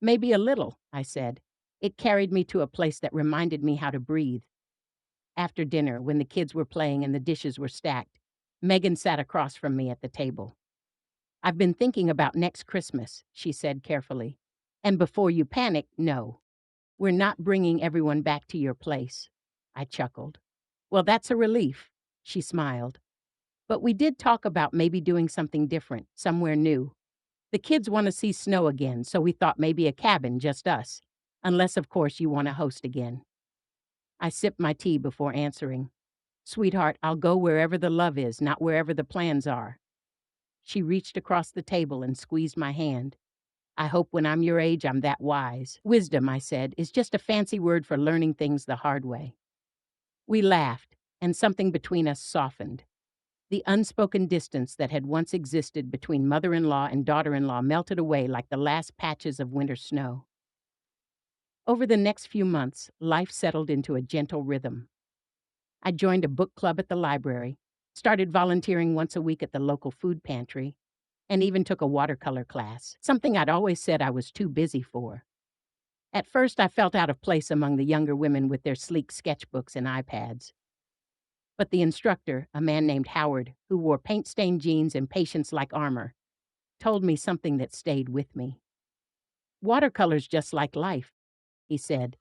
"Maybe a little," I said. It carried me to a place that reminded me how to breathe. After dinner, when the kids were playing and the dishes were stacked, Megan sat across from me at the table. "I've been thinking about next Christmas," she said carefully. "And before you panic, no. We're not bringing everyone back to your place." I chuckled. "Well, that's a relief." She smiled. "But we did talk about maybe doing something different, somewhere new. The kids want to see snow again, so we thought maybe a cabin, just us. Unless, of course, you want to host again." I sipped my tea before answering. Sweetheart, I'll go wherever the love is, not wherever the plans are. She reached across the table and squeezed my hand. I hope when I'm your age, I'm that wise. Wisdom, I said, is just a fancy word for learning things the hard way. We laughed, and something between us softened. The unspoken distance that had once existed between mother in law and daughter in law melted away like the last patches of winter snow. Over the next few months, life settled into a gentle rhythm. I joined a book club at the library, started volunteering once a week at the local food pantry, and even took a watercolor class, something I'd always said I was too busy for. At first, I felt out of place among the younger women with their sleek sketchbooks and iPads. But the instructor, a man named Howard, who wore paint-stained jeans and patience like armor, told me something that stayed with me. Watercolor's just like life, he said.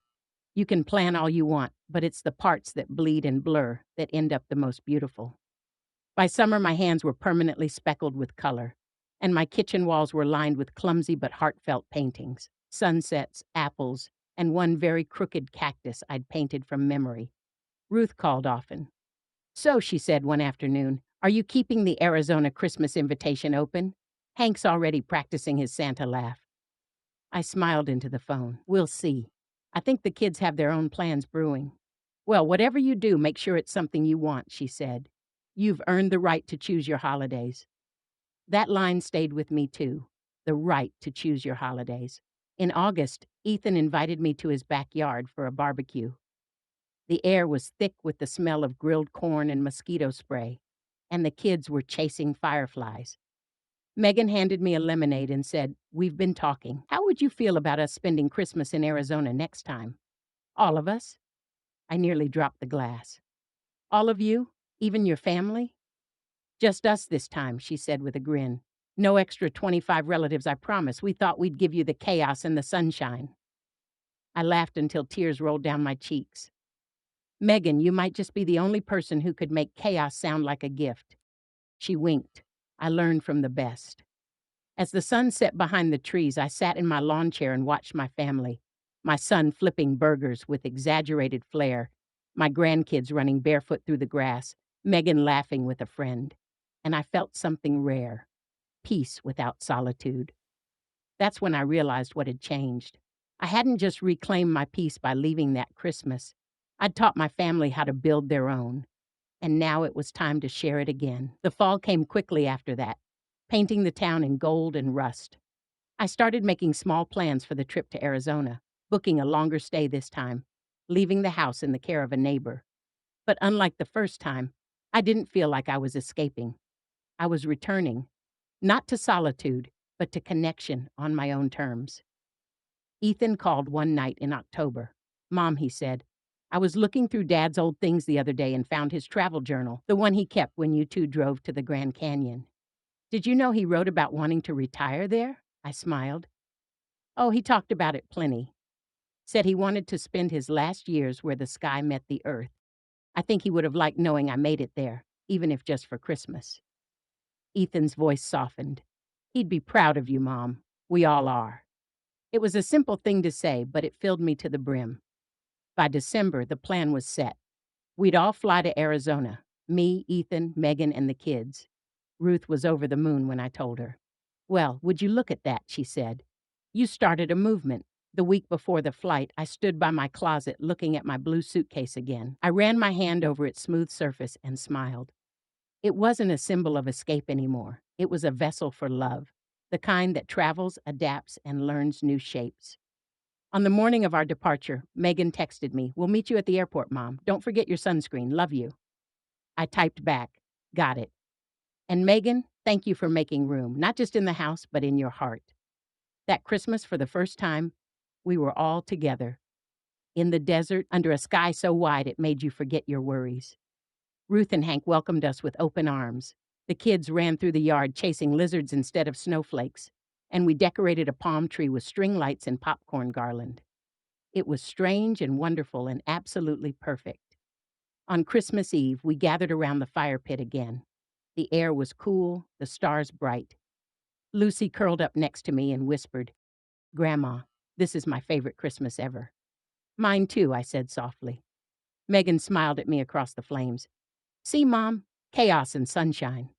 You can plan all you want, but it's the parts that bleed and blur that end up the most beautiful. By summer, my hands were permanently speckled with color, and my kitchen walls were lined with clumsy but heartfelt paintings, sunsets, apples, and one very crooked cactus I'd painted from memory. Ruth called often. So, she said one afternoon, are you keeping the Arizona Christmas invitation open? Hank's already practicing his Santa laugh. I smiled into the phone. We'll see. I think the kids have their own plans brewing. Well, whatever you do, make sure it's something you want, she said. You've earned the right to choose your holidays. That line stayed with me too. The right to choose your holidays. In August, Ethan invited me to his backyard for a barbecue. The air was thick with the smell of grilled corn and mosquito spray, and the kids were chasing fireflies. Megan handed me a lemonade and said, we've been talking. How would you feel about us spending Christmas in Arizona next time? All of us? I nearly dropped the glass. All of you? Even your family? Just us this time, she said with a grin. No extra 25 relatives, I promise. We thought we'd give you the chaos and the sunshine. I laughed until tears rolled down my cheeks. Megan, you might just be the only person who could make chaos sound like a gift. She winked. I learned from the best. As the sun set behind the trees, I sat in my lawn chair and watched my family. My son flipping burgers with exaggerated flair, my grandkids running barefoot through the grass, Megan laughing with a friend. And I felt something rare, peace without solitude. That's when I realized what had changed. I hadn't just reclaimed my peace by leaving that Christmas. I'd taught my family how to build their own. And now it was time to share it again. The fall came quickly after that, painting the town in gold and rust. I started making small plans for the trip to Arizona, booking a longer stay this time, leaving the house in the care of a neighbor. But unlike the first time, I didn't feel like I was escaping. I was returning, not to solitude, but to connection on my own terms. Ethan called one night in October. Mom, he said, I was looking through Dad's old things the other day and found his travel journal, the one he kept when you two drove to the Grand Canyon. Did you know he wrote about wanting to retire there? I smiled. Oh, he talked about it plenty. Said he wanted to spend his last years where the sky met the earth. I think he would have liked knowing I made it there, even if just for Christmas. Ethan's voice softened. He'd be proud of you, Mom. We all are. It was a simple thing to say, but it filled me to the brim. By December, the plan was set. We'd all fly to Arizona. Me, Ethan, Megan, and the kids. Ruth was over the moon when I told her. Well, would you look at that, she said. You started a movement. The week before the flight, I stood by my closet looking at my blue suitcase again. I ran my hand over its smooth surface and smiled. It wasn't a symbol of escape anymore. It was a vessel for love, the kind that travels, adapts, and learns new shapes. On the morning of our departure, Megan texted me, we'll meet you at the airport, Mom. Don't forget your sunscreen. Love you. I typed back, got it. And Megan, thank you for making room, not just in the house, but in your heart. That Christmas, for the first time, we were all together. In the desert, under a sky so wide it made you forget your worries. Ruth and Hank welcomed us with open arms. The kids ran through the yard chasing lizards instead of snowflakes, and we decorated a palm tree with string lights and popcorn garland. It was strange and wonderful and absolutely perfect. On Christmas Eve, we gathered around the fire pit again. The air was cool, the stars bright. Lucy curled up next to me and whispered, Grandma, this is my favorite Christmas ever. Mine too, I said softly. Megan smiled at me across the flames. See, Mom? Chaos and sunshine.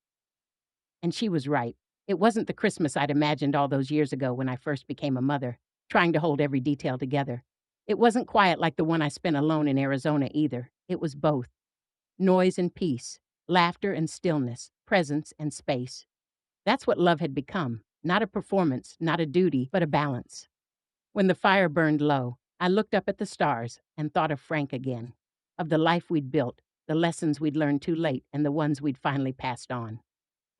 And she was right. It wasn't the Christmas I'd imagined all those years ago when I first became a mother, trying to hold every detail together. It wasn't quiet like the one I spent alone in Arizona either. It was both noise and peace, laughter and stillness, presence and space. That's what love had become, not a performance, not a duty, but a balance. When the fire burned low, I looked up at the stars and thought of Frank again, of the life we'd built, the lessons we'd learned too late, and the ones we'd finally passed on.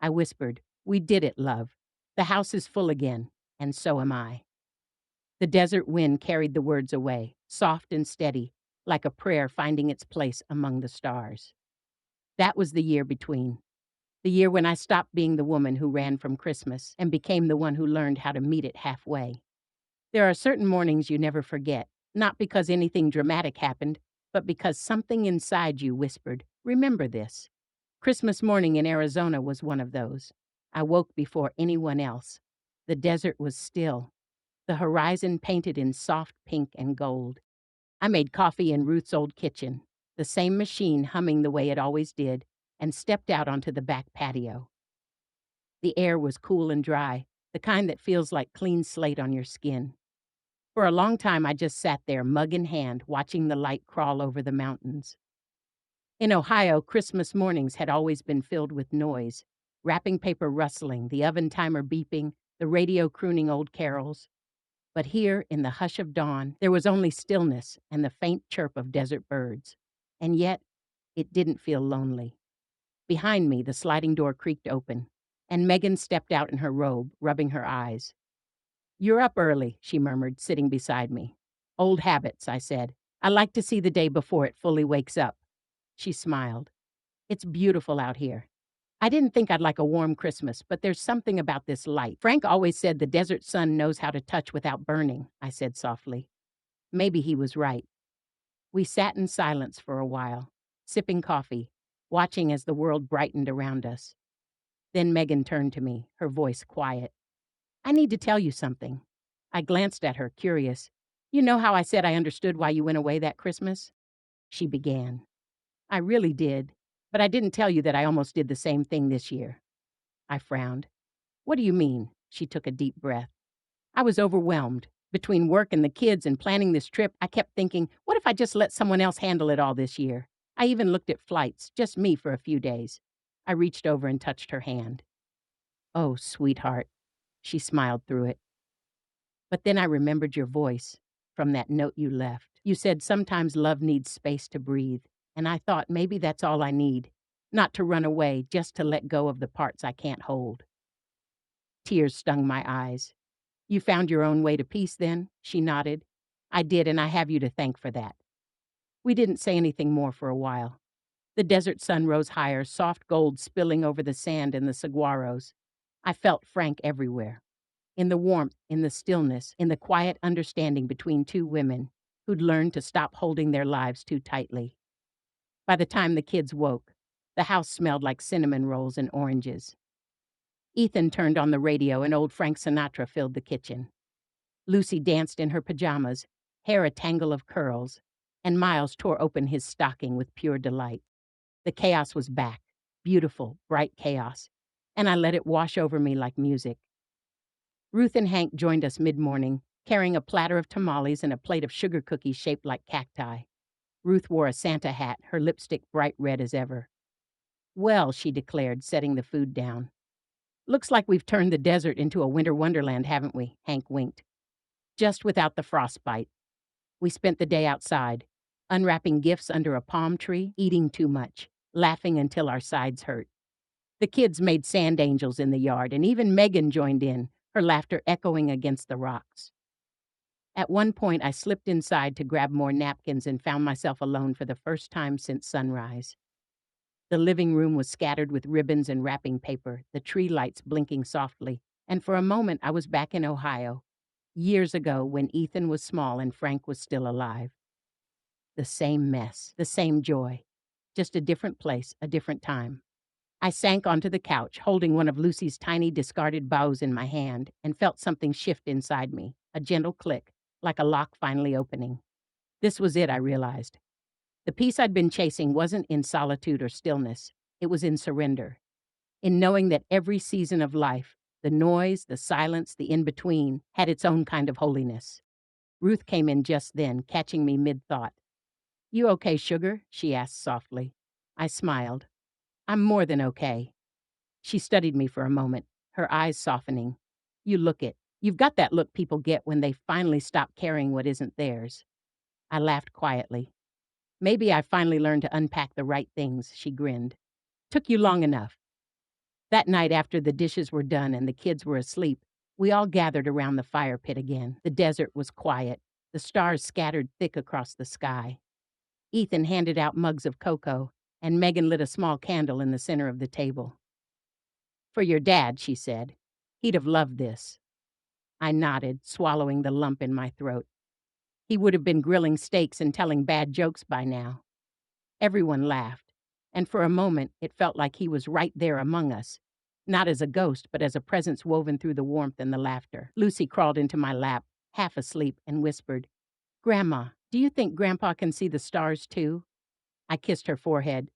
I whispered, "We did it, love. The house is full again, and so am I." The desert wind carried the words away, soft and steady, like a prayer finding its place among the stars. That was the year between. The year when I stopped being the woman who ran from Christmas and became the one who learned how to meet it halfway. There are certain mornings you never forget, not because anything dramatic happened, but because something inside you whispered, "Remember this." Christmas morning in Arizona was one of those. I woke before anyone else. The desert was still, the horizon painted in soft pink and gold. I made coffee in Ruth's old kitchen, the same machine humming the way it always did, and stepped out onto the back patio. The air was cool and dry, the kind that feels like clean slate on your skin. For a long time, I just sat there, mug in hand, watching the light crawl over the mountains. In Ohio, Christmas mornings had always been filled with noise, wrapping paper rustling, the oven timer beeping, the radio crooning old carols. But here, in the hush of dawn, there was only stillness and the faint chirp of desert birds. And yet, it didn't feel lonely. Behind me, the sliding door creaked open, and Megan stepped out in her robe, rubbing her eyes. "You're up early," she murmured, sitting beside me. "Old habits," I said. "I like to see the day before it fully wakes up." She smiled. "It's beautiful out here. I didn't think I'd like a warm Christmas, but there's something about this light. Frank always said the desert sun knows how to touch without burning," I said softly. Maybe he was right. We sat in silence for a while, sipping coffee, watching as the world brightened around us. Then Megan turned to me, her voice quiet. "I need to tell you something." I glanced at her, curious. "You know how I said I understood why you went away that Christmas?" She began. "I really did, but I didn't tell you that I almost did the same thing this year." I frowned. "What do you mean?" She took a deep breath. "I was overwhelmed. Between work and the kids and planning this trip, I kept thinking, what if I just let someone else handle it all this year? I even looked at flights, just me for a few days." I reached over and touched her hand. "Oh, sweetheart." She smiled through it. "But then I remembered your voice from that note you left. You said sometimes love needs space to breathe, and I thought maybe that's all I need. Not to run away, just to let go of the parts I can't hold." Tears stung my eyes. "You found your own way to peace then?" She nodded. "I did, and I have you to thank for that." We didn't say anything more for a while. The desert sun rose higher, soft gold spilling over the sand and the saguaros. I felt Frank everywhere. In the warmth, in the stillness, in the quiet understanding between two women who'd learned to stop holding their lives too tightly. By the time the kids woke, the house smelled like cinnamon rolls and oranges. Ethan turned on the radio and old Frank Sinatra filled the kitchen. Lucy danced in her pajamas, hair a tangle of curls, and Miles tore open his stocking with pure delight. The chaos was back, beautiful, bright chaos, and I let it wash over me like music. Ruth and Hank joined us mid-morning, carrying a platter of tamales and a plate of sugar cookies shaped like cacti. Ruth wore a Santa hat, her lipstick bright red as ever. "Well," she declared, setting the food down. "Looks like we've turned the desert into a winter wonderland, haven't we?" Hank winked. "Just without the frostbite." We spent the day outside, unwrapping gifts under a palm tree, eating too much, laughing until our sides hurt. The kids made sand angels in the yard, and even Megan joined in, her laughter echoing against the rocks. At one point, I slipped inside to grab more napkins and found myself alone for the first time since sunrise. The living room was scattered with ribbons and wrapping paper, the tree lights blinking softly, and for a moment I was back in Ohio, years ago when Ethan was small and Frank was still alive. The same mess, the same joy, just a different place, a different time. I sank onto the couch, holding one of Lucy's tiny discarded bows in my hand, and felt something shift inside me, a gentle click, like a lock finally opening. This was it, I realized. The peace I'd been chasing wasn't in solitude or stillness, it was in surrender, in knowing that every season of life, the noise, the silence, the in between, had its own kind of holiness. Ruth came in just then, catching me mid thought. You okay, sugar? She asked softly. I smiled. I'm more than okay. She studied me for a moment, her eyes softening. You look it. You've got that look people get when they finally stop carrying what isn't theirs. I laughed quietly. Maybe I finally learned to unpack the right things, she grinned. Took you long enough. That night after the dishes were done and the kids were asleep, we all gathered around the fire pit again. The desert was quiet, the stars scattered thick across the sky. Ethan handed out mugs of cocoa, and Megan lit a small candle in the center of the table. For your dad, she said. He'd have loved this. I nodded, swallowing the lump in my throat. He would have been grilling steaks and telling bad jokes by now. Everyone laughed, and for a moment it felt like he was right there among us, not as a ghost, but as a presence woven through the warmth and the laughter. Lucy crawled into my lap, half asleep, and whispered, Grandma, do you think Grandpa can see the stars too? I kissed her forehead.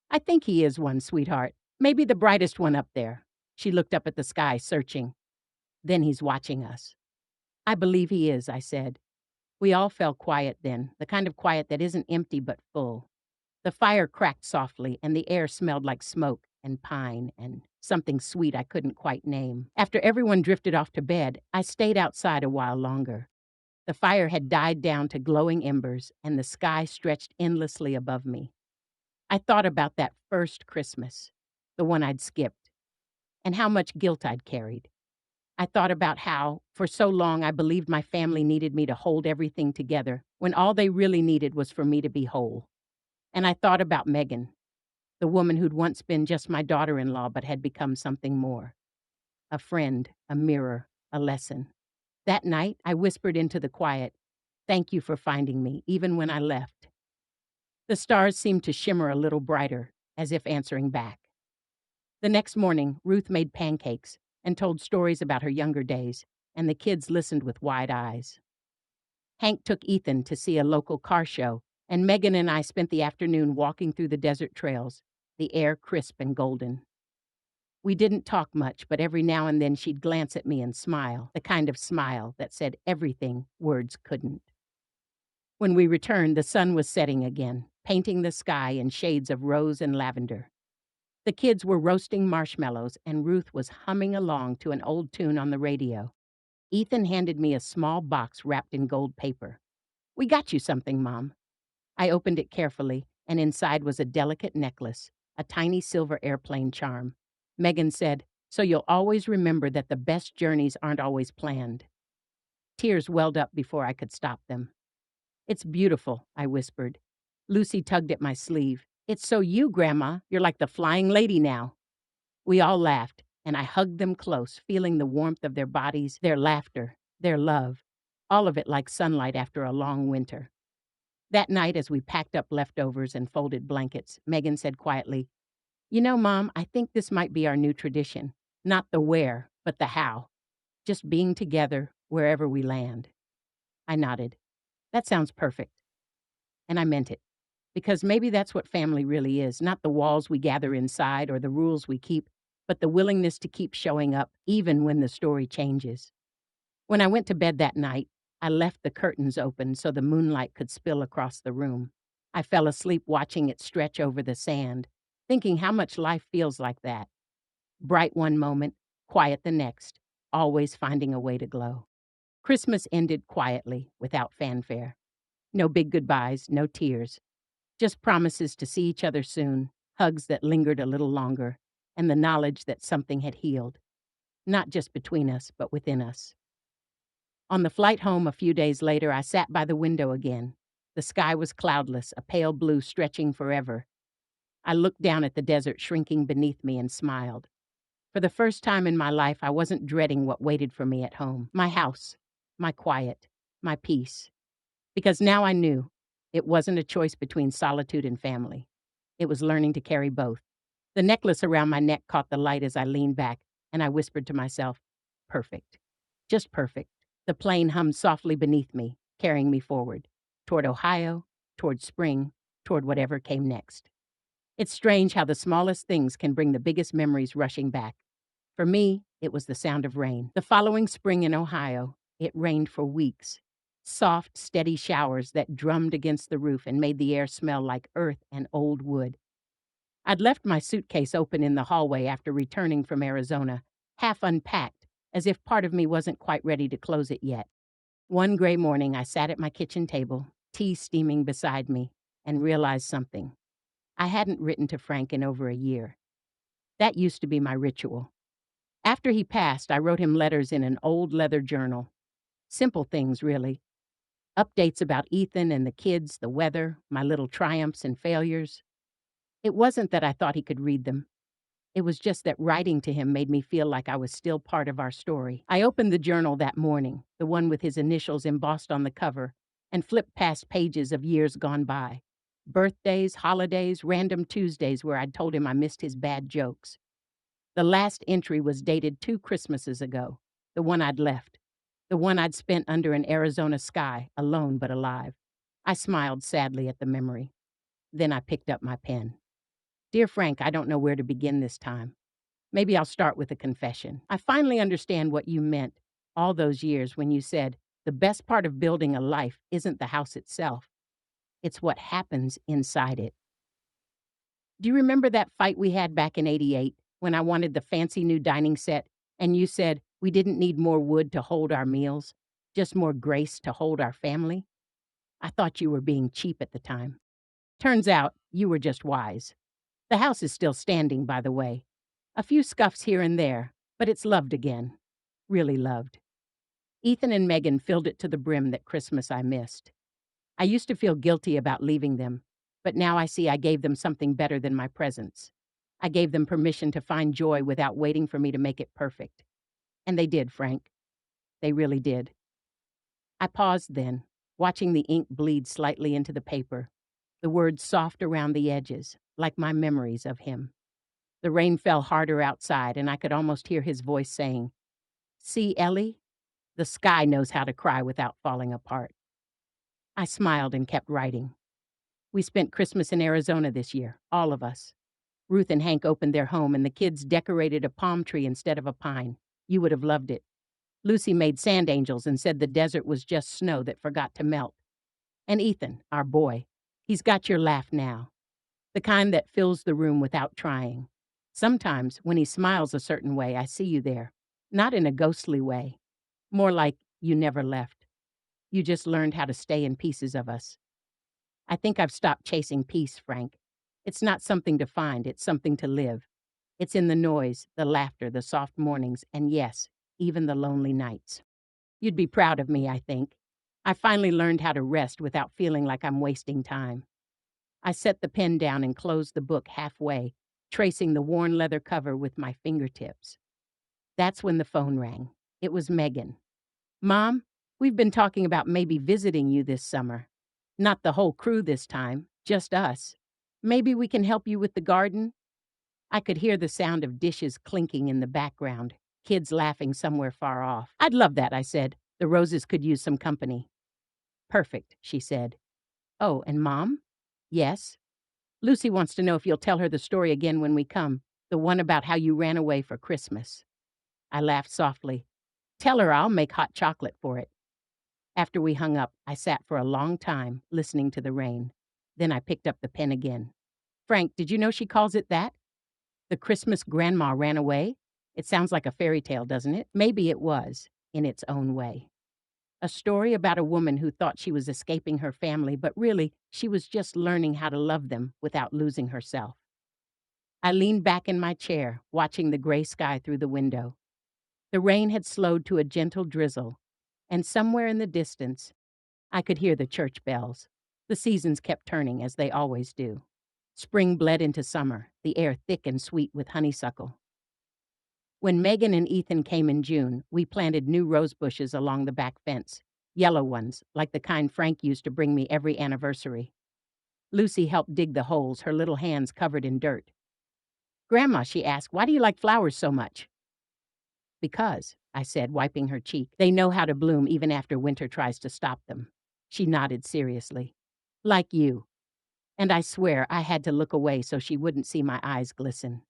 I think he is one, sweetheart. Maybe the brightest one up there. She looked up at the sky, searching. Then he's watching us. I believe he is, I said. We all fell quiet then, the kind of quiet that isn't empty but full. The fire cracked softly, and the air smelled like smoke and pine and something sweet I couldn't quite name. After everyone drifted off to bed, I stayed outside a while longer. The fire had died down to glowing embers, and the sky stretched endlessly above me. I thought about that first Christmas, the one I'd skipped, and how much guilt I'd carried. I thought about how, for so long, I believed my family needed me to hold everything together, when all they really needed was for me to be whole. And I thought about Megan, the woman who'd once been just my daughter-in-law but had become something more. A friend, a mirror, a lesson. That night, I whispered into the quiet, Thank you for finding me, even when I left. The stars seemed to shimmer a little brighter, as if answering back. The next morning, Ruth made pancakes and told stories about her younger days, and the kids listened with wide eyes. Hank took Ethan to see a local car show, and Megan and I spent the afternoon walking through the desert trails, the air crisp and golden. We didn't talk much, but every now and then she'd glance at me and smile, the kind of smile that said everything words couldn't. When we returned, the sun was setting again, painting the sky in shades of rose and lavender. The kids were roasting marshmallows, and Ruth was humming along to an old tune on the radio. Ethan handed me a small box wrapped in gold paper. We got you something, Mom. I opened it carefully, and inside was a delicate necklace, a tiny silver airplane charm. Megan said, So you'll always remember that the best journeys aren't always planned. Tears welled up before I could stop them. It's beautiful, I whispered. Lucy tugged at my sleeve. It's so you, Grandma. You're like the flying lady now. We all laughed, and I hugged them close, feeling the warmth of their bodies, their laughter, their love, all of it like sunlight after a long winter. That night, as we packed up leftovers and folded blankets, Megan said quietly, You know, Mom, I think this might be our new tradition. Not the where, but the how. Just being together wherever we land. I nodded. That sounds perfect. And I meant it. Because maybe that's what family really is, not the walls we gather inside or the rules we keep, but the willingness to keep showing up even when the story changes. When I went to bed that night, I left the curtains open so the moonlight could spill across the room. I fell asleep watching it stretch over the sand, thinking how much life feels like that. Bright one moment, quiet the next, always finding a way to glow. Christmas ended quietly, without fanfare. No big goodbyes, no tears. Just promises to see each other soon, hugs that lingered a little longer, and the knowledge that something had healed, not just between us, but within us. On the flight home a few days later, I sat by the window again. The sky was cloudless, a pale blue stretching forever. I looked down at the desert shrinking beneath me and smiled. For the first time in my life, I wasn't dreading what waited for me at home. My house, my quiet, my peace. Because now I knew it wasn't a choice between solitude and family. It was learning to carry both. The necklace around my neck caught the light as I leaned back, and I whispered to myself, Perfect. Just perfect. The plane hummed softly beneath me, carrying me forward. Toward Ohio, toward spring, toward whatever came next. It's strange how the smallest things can bring the biggest memories rushing back. For me, it was the sound of rain. The following spring in Ohio, it rained for weeks. Soft, steady showers that drummed against the roof and made the air smell like earth and old wood. I'd left my suitcase open in the hallway after returning from Arizona, half unpacked, as if part of me wasn't quite ready to close it yet. One gray morning, I sat at my kitchen table, tea steaming beside me, and realized something. I hadn't written to Frank in over a year. That used to be my ritual. After he passed, I wrote him letters in an old leather journal. Simple things, really. Updates about Ethan and the kids, the weather, my little triumphs and failures. It wasn't that I thought he could read them. It was just that writing to him made me feel like I was still part of our story. I opened the journal that morning, the one with his initials embossed on the cover, and flipped past pages of years gone by. Birthdays, holidays, random Tuesdays where I'd told him I missed his bad jokes. The last entry was dated 2 Christmases ago, the one I'd left, the one I'd spent under an Arizona sky, alone but alive. I smiled sadly at the memory. Then I picked up my pen. Dear Frank, I don't know where to begin this time. Maybe I'll start with a confession. I finally understand what you meant all those years when you said, the best part of building a life isn't the house itself. It's what happens inside it. Do you remember that fight we had back in '88 when I wanted the fancy new dining set and you said we didn't need more wood to hold our meals, just more grace to hold our family? I thought you were being cheap at the time. Turns out you were just wise. The house is still standing, by the way. A few scuffs here and there, but it's loved again. Really loved. Ethan and Megan filled it to the brim that Christmas I missed. I used to feel guilty about leaving them, but now I see I gave them something better than my presence. I gave them permission to find joy without waiting for me to make it perfect. And they did, Frank. They really did. I paused then, watching the ink bleed slightly into the paper, the words soft around the edges, like my memories of him. The rain fell harder outside, and I could almost hear his voice saying, See, Ellie? The sky knows how to cry without falling apart. I smiled and kept writing. We spent Christmas in Arizona this year, all of us. Ruth and Hank opened their home, and the kids decorated a palm tree instead of a pine. You would have loved it. Lucy made sand angels and said the desert was just snow that forgot to melt. And Ethan, our boy, he's got your laugh now, the kind that fills the room without trying. Sometimes, when he smiles a certain way, I see you there. Not in a ghostly way. More like you never left. You just learned how to stay in pieces of us. I think I've stopped chasing peace, Frank. It's not something to find, it's something to live. It's in the noise, the laughter, the soft mornings, and yes, even the lonely nights. You'd be proud of me, I think. I finally learned how to rest without feeling like I'm wasting time. I set the pen down and closed the book halfway, tracing the worn leather cover with my fingertips. That's when the phone rang. It was Megan. Mom, we've been talking about maybe visiting you this summer. Not the whole crew this time, just us. Maybe we can help you with the garden? I could hear the sound of dishes clinking in the background, kids laughing somewhere far off. I'd love that, I said. The roses could use some company. Perfect, she said. Oh, and Mom? Yes? Lucy wants to know if you'll tell her the story again when we come, the one about how you ran away for Christmas. I laughed softly. Tell her I'll make hot chocolate for it. After we hung up, I sat for a long time, listening to the rain. Then I picked up the pen again. Frank, did you know she calls it that? The Christmas Grandma Ran Away? It sounds like a fairy tale, doesn't it? Maybe it was, in its own way. A story about a woman who thought she was escaping her family, but really, she was just learning how to love them without losing herself. I leaned back in my chair, watching the gray sky through the window. The rain had slowed to a gentle drizzle, and somewhere in the distance, I could hear the church bells. The seasons kept turning, as they always do. Spring bled into summer, the air thick and sweet with honeysuckle. When Megan and Ethan came in June, we planted new rose bushes along the back fence, yellow ones, like the kind Frank used to bring me every anniversary. Lucy helped dig the holes, her little hands covered in dirt. Grandma, she asked, why do you like flowers so much? Because, I said, wiping her cheek, they know how to bloom even after winter tries to stop them. She nodded seriously. Like you. And I swear I had to look away so she wouldn't see my eyes glisten.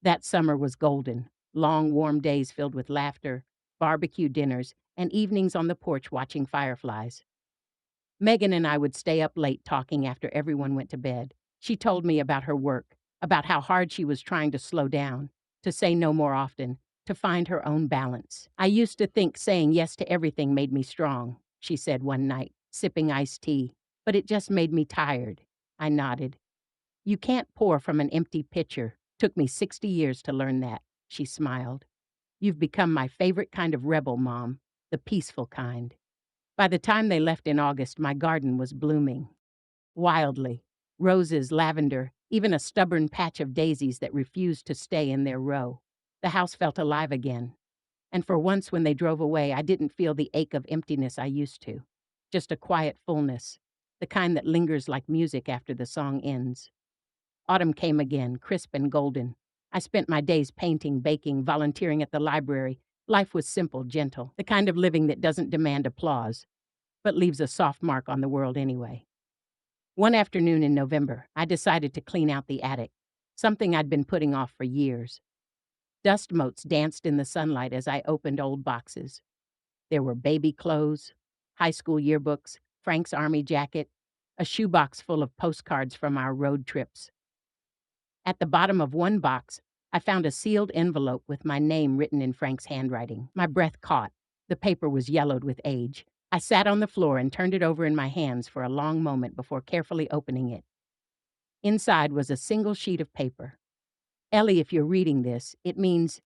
That summer was golden. Long, warm days filled with laughter, barbecue dinners, and evenings on the porch watching fireflies. Megan and I would stay up late talking after everyone went to bed. She told me about her work, about how hard she was trying to slow down, to say no more often, to find her own balance. I used to think saying yes to everything made me strong, she said one night, sipping iced tea. But it just made me tired. I nodded. You can't pour from an empty pitcher. Took me 60 years to learn that, she smiled. You've become my favorite kind of rebel, Mom, the peaceful kind. By the time they left in August, my garden was blooming. Wildly. Roses, lavender, even a stubborn patch of daisies that refused to stay in their row. The house felt alive again. And for once when they drove away, I didn't feel the ache of emptiness I used to. Just a quiet fullness, the kind that lingers like music after the song ends. Autumn came again, crisp and golden. I spent my days painting, baking, volunteering at the library. Life was simple, gentle, the kind of living that doesn't demand applause, but leaves a soft mark on the world anyway. One afternoon in November, I decided to clean out the attic, something I'd been putting off for years. Dust motes danced in the sunlight as I opened old boxes. There were baby clothes, high school yearbooks, Frank's army jacket, a shoebox full of postcards from our road trips. At the bottom of one box, I found a sealed envelope with my name written in Frank's handwriting. My breath caught. The paper was yellowed with age. I sat on the floor and turned it over in my hands for a long moment before carefully opening it. Inside was a single sheet of paper. Ellie, if you're reading this, it means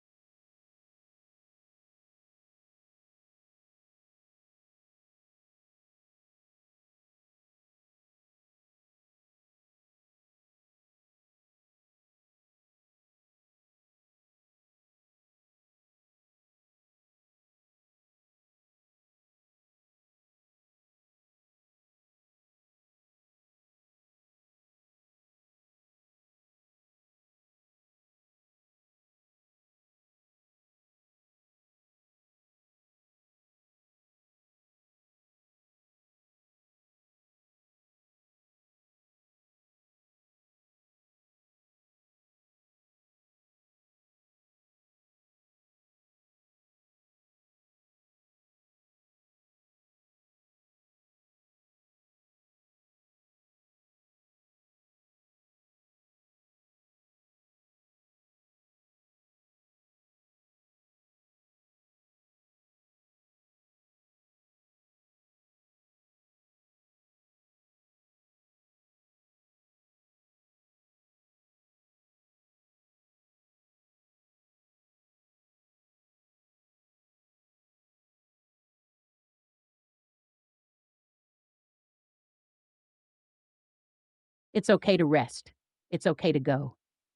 it's okay to rest. It's okay to go.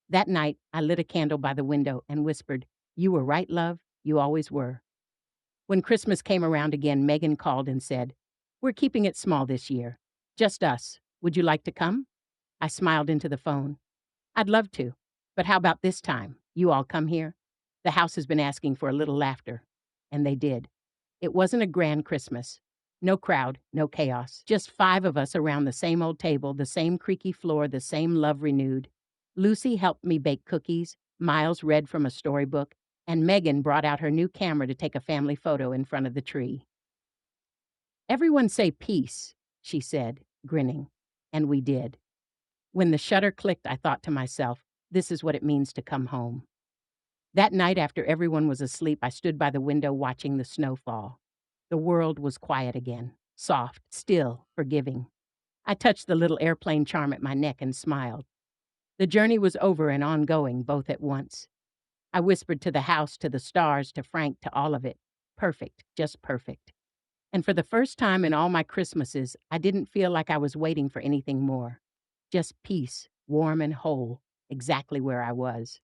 That night, I lit a candle by the window and whispered, You were right, love. You always were. When Christmas came around again, Megan called and said, We're keeping it small this year. Just us. Would you like to come? I smiled into the phone. I'd love to. But how about this time? You all come here? The house has been asking for a little laughter. And they did. It wasn't a grand Christmas. No crowd, no chaos. Just 5 of us around the same old table, the same creaky floor, the same love renewed. Lucy helped me bake cookies. Miles read from a storybook. And Megan brought out her new camera to take a family photo in front of the tree. Everyone say peace, she said, grinning. And we did. When the shutter clicked, I thought to myself, this is what it means to come home. That night, after everyone was asleep, I stood by the window watching the snow fall. The world was quiet again, soft, still, forgiving. I touched the little airplane charm at my neck and smiled. The journey was over and ongoing, both at once. I whispered to the house, to the stars, to Frank, to all of it. Perfect, just perfect. And for the first time in all my Christmases, I didn't feel like I was waiting for anything more. Just peace, warm and whole, exactly where I was.